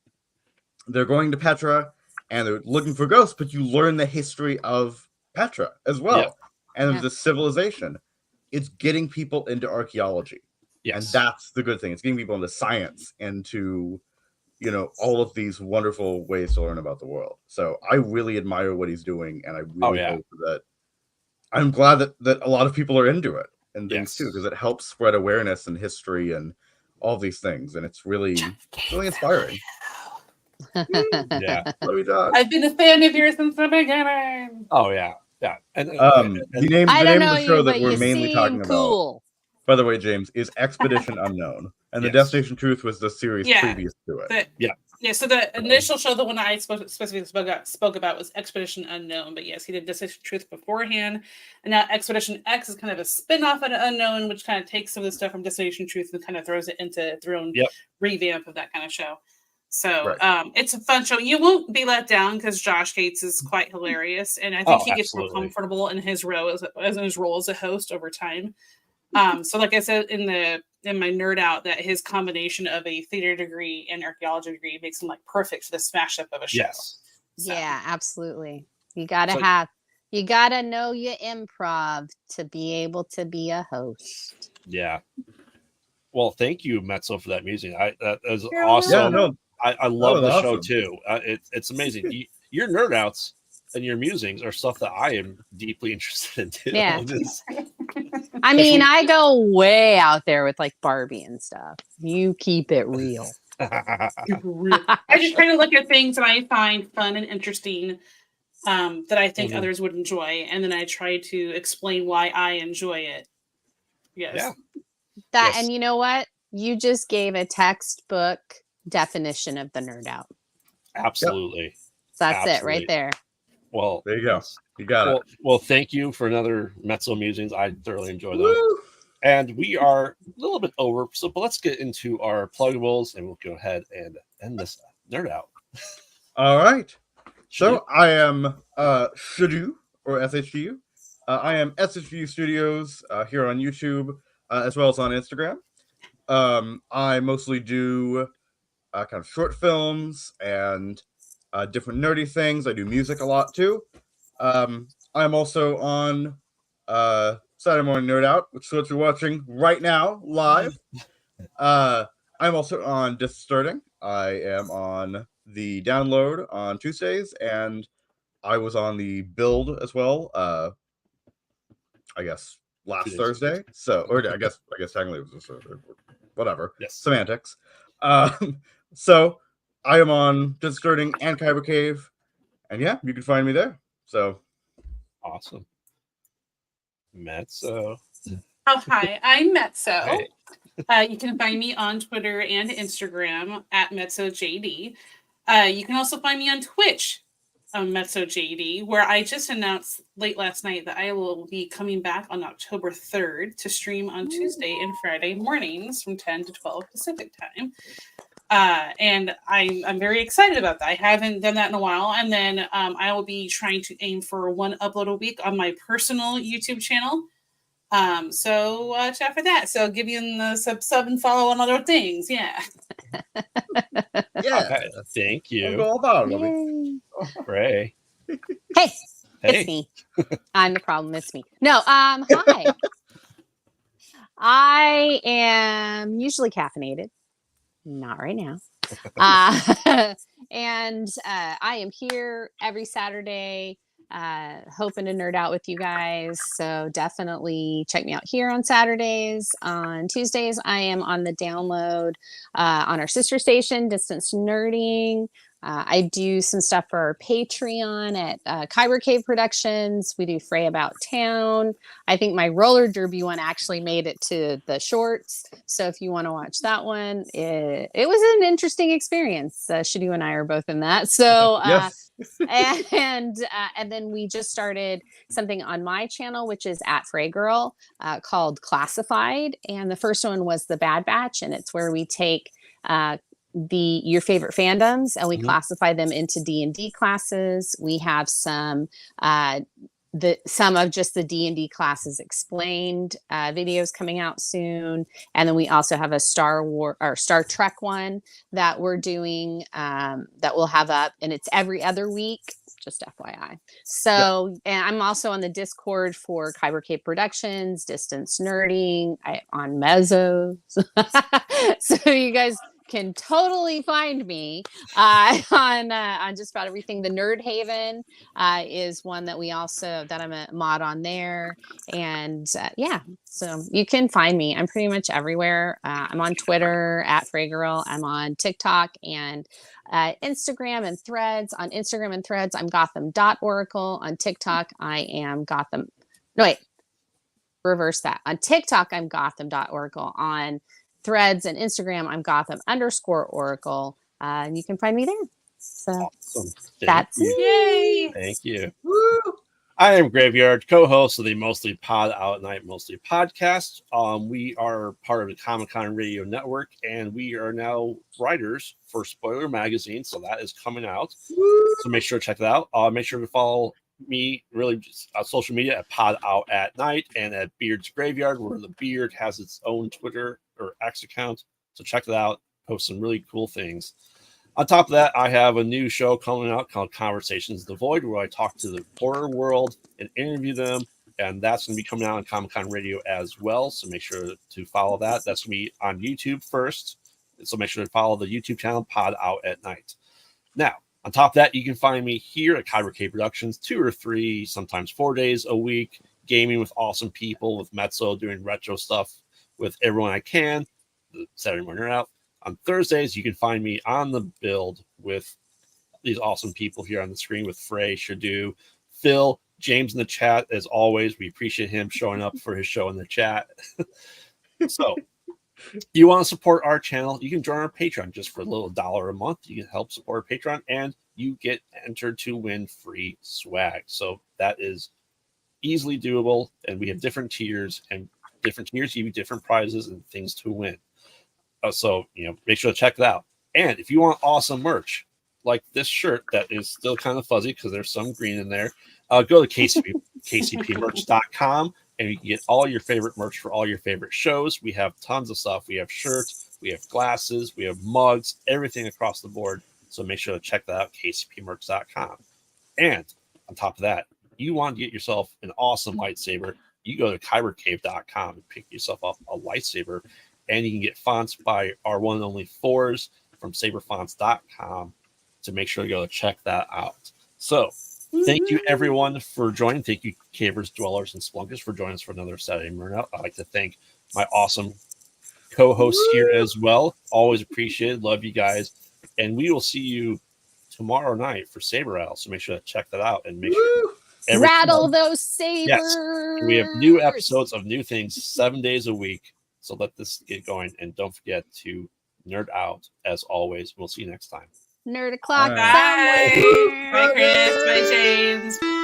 they're going to Petra and they're looking for ghosts, but you learn the history of Petra as well. And the civilization. It's getting people into archaeology. And that's the good thing. It's getting people into science and to, all of these wonderful ways to learn about the world. So I really admire what he's doing. And I really hope that I'm glad that a lot of people are into it and things too, because it helps spread awareness and history and all these things. And it's really inspiring. Yeah. I've been a fan of yours since the beginning. Oh yeah. Yeah. And the name of the show that we're mainly talking about, by the way, James, is Expedition Unknown. And the Destination Truth was the series previous to it. So the initial show, the one I specifically spoke about was Expedition Unknown. But yes, he did Destination Truth beforehand. And now Expedition X is kind of a spin-off of Unknown, which kind of takes some of the stuff from Destination Truth and kind of throws it into their own revamp of that kind of show. So it's a fun show. You won't be let down because Josh Gates is quite hilarious. And I think he gets more comfortable in his role as a host over time. So like I said in my nerd out, that his combination of a theater degree and archaeology degree makes him like perfect for the smash up of a show. So. Yeah, absolutely. You gotta know your improv to be able to be a host. Yeah. Well, thank you, Mezzo, for that music. That was awesome. Yeah, no, I love the show too. It's amazing. Your nerd outs and your musings are stuff that I am deeply interested in too. Yeah. I mean, I go way out there with like Barbie and stuff. You keep it real. I just try to look at things that I find fun and interesting, that I think others would enjoy, and then I try to explain why I enjoy it. Yes. Yeah. And you know what? You just gave a textbook definition of the nerd out. Absolutely. Yep. That's it right there. Well, there you go. You got it. Well, thank you for another Mezzo musings. I thoroughly enjoy them. Woo! And we are a little bit over, but let's get into our pluggables, and we'll go ahead and end this nerd out. All right. So I am Shadu, or SHGU. I am SHGU Studios here on YouTube, as well as on Instagram. I mostly do kind of short films and different nerdy things. I do music a lot too. I'm also on Saturday Morning Nerd Out, which is what you're watching right now live. I'm also on Distorting. I am on the Download on Tuesdays, and I was on the Build as well. I guess last Thursday. So, or I guess technically it was just whatever. Yes. Semantics. So I am on Distorting and Kyber Cave, and yeah, you can find me there. So awesome. Mezzo. Oh, hi, I'm Mezzo. You can find me on Twitter and Instagram at MezzoJD. You can also find me on Twitch, MezzoJD, where I just announced late last night that I will be coming back on October 3rd to stream on Tuesday and Friday mornings from 10 to 12 Pacific time. And I'm very excited about that. I haven't done that in a while. And then I will be trying to aim for one upload a week on my personal YouTube channel. So watch out for that. So give you the sub and follow on other things. Yeah. Yeah. Thank you. Go about it. Yay. Fray. Hey, Hey. it's me. I'm the problem. It's me. No, hi. I am usually caffeinated. Not right now. And I am here every Saturday, hoping to nerd out with you guys. So definitely check me out here on Saturdays. On Tuesdays, I am on the download on our sister station, Distance Nerding. I do some stuff for our Patreon at Kyber Cave Productions. We do Fray About Town. I think my roller derby one actually made it to the shorts. So if you want to watch that one, it was an interesting experience. Shadu and I are both in that. So Yes. and then we just started something on my channel, which is at Fray Girl, called Classified. And the first one was the Bad Batch, and it's where we take your favorite fandoms and we classify them into D&D classes. We have some of just the D&D classes explained videos coming out soon, and then we also have a Star Trek one that we're doing that we'll have up, and it's every other week, just FYI. So and I'm also on the Discord for Kyber Cave Productions, Distance Nerding, on Mezzo. So you guys can totally find me on just about everything. The Nerd Haven is one that I'm a mod on there, and so you can find me. I'm pretty much everywhere. I'm on Twitter at Fraygirl. I'm on TikTok and Instagram and Threads. On Instagram and Threads, I'm Gotham.Oracle. On TikTok, I am Gotham. No, wait, reverse that. On TikTok, I'm Gotham.Oracle. On Threads and Instagram, I'm Gotham_Oracle. And you can find me there. So awesome. That's Yay! Thank you. Woo! I am Graveyard, co-host of the Mostly Pod Out at Night Mostly podcast. We are part of the Comic-Con Radio Network, and we are now writers for Spoiler Magazine, so that is coming out. Woo! So make sure to check that out. Make sure to follow me really just on social media at Pod Out at Night and at Beard's Graveyard, where the Beard has its own Twitter or X account. So check that out. Post some really cool things. On top of that, I have a new show coming out called Conversations the Void, where I talk to the horror world and interview them. And that's going to be coming out on Comic-Con Radio as well. So make sure to follow that. That's going to be on YouTube first. So make sure to follow the YouTube channel, Pod Out at Night. Now, on top of that, you can find me here at Kyber Cave Productions 2 or 3, sometimes 4 days a week, gaming with awesome people, with Mezzo, doing retro stuff with everyone I can, the Saturday morning out. On Thursdays, you can find me on the build with these awesome people here on the screen with Fray, Shadu, Phil, James in the chat. As always, we appreciate him showing up for his show in the chat. So, you want to support our channel, you can join our Patreon just for a little $1 a month. You can help support our Patreon, and you get entered to win free swag. So that is easily doable, and we have different tiers, and different tiers give you different prizes and things to win. So, make sure to check that out. And if you want awesome merch, like this shirt that is still kind of fuzzy because there's some green in there, go to kcpmerch.com, and you can get all your favorite merch for all your favorite shows. We have tons of stuff. We have shirts, we have glasses, we have mugs, everything across the board. So make sure to check that out, kcpmerch.com. And on top of that, you want to get yourself an awesome lightsaber, you go to kybercave.com and pick yourself up a lightsaber. And you can get fonts by our one and only Fours from saberfonts.com. To make sure to go check that out. So, thank you everyone for joining. Thank you, Cavers, Dwellers, and Splunkers for joining us for another Saturday Morning Out. I'd like to thank my awesome co-hosts here as well. Always appreciated. Love you guys. And we will see you tomorrow night for Saber Rattle. So make sure to check that out and make sure rattle those sabers. Yes, we have new episodes of new things 7 days a week. So let this get going, and don't forget to nerd out as always. We'll see you next time. Nerd o'clock. Bye. Bye, Chris. Bye, James.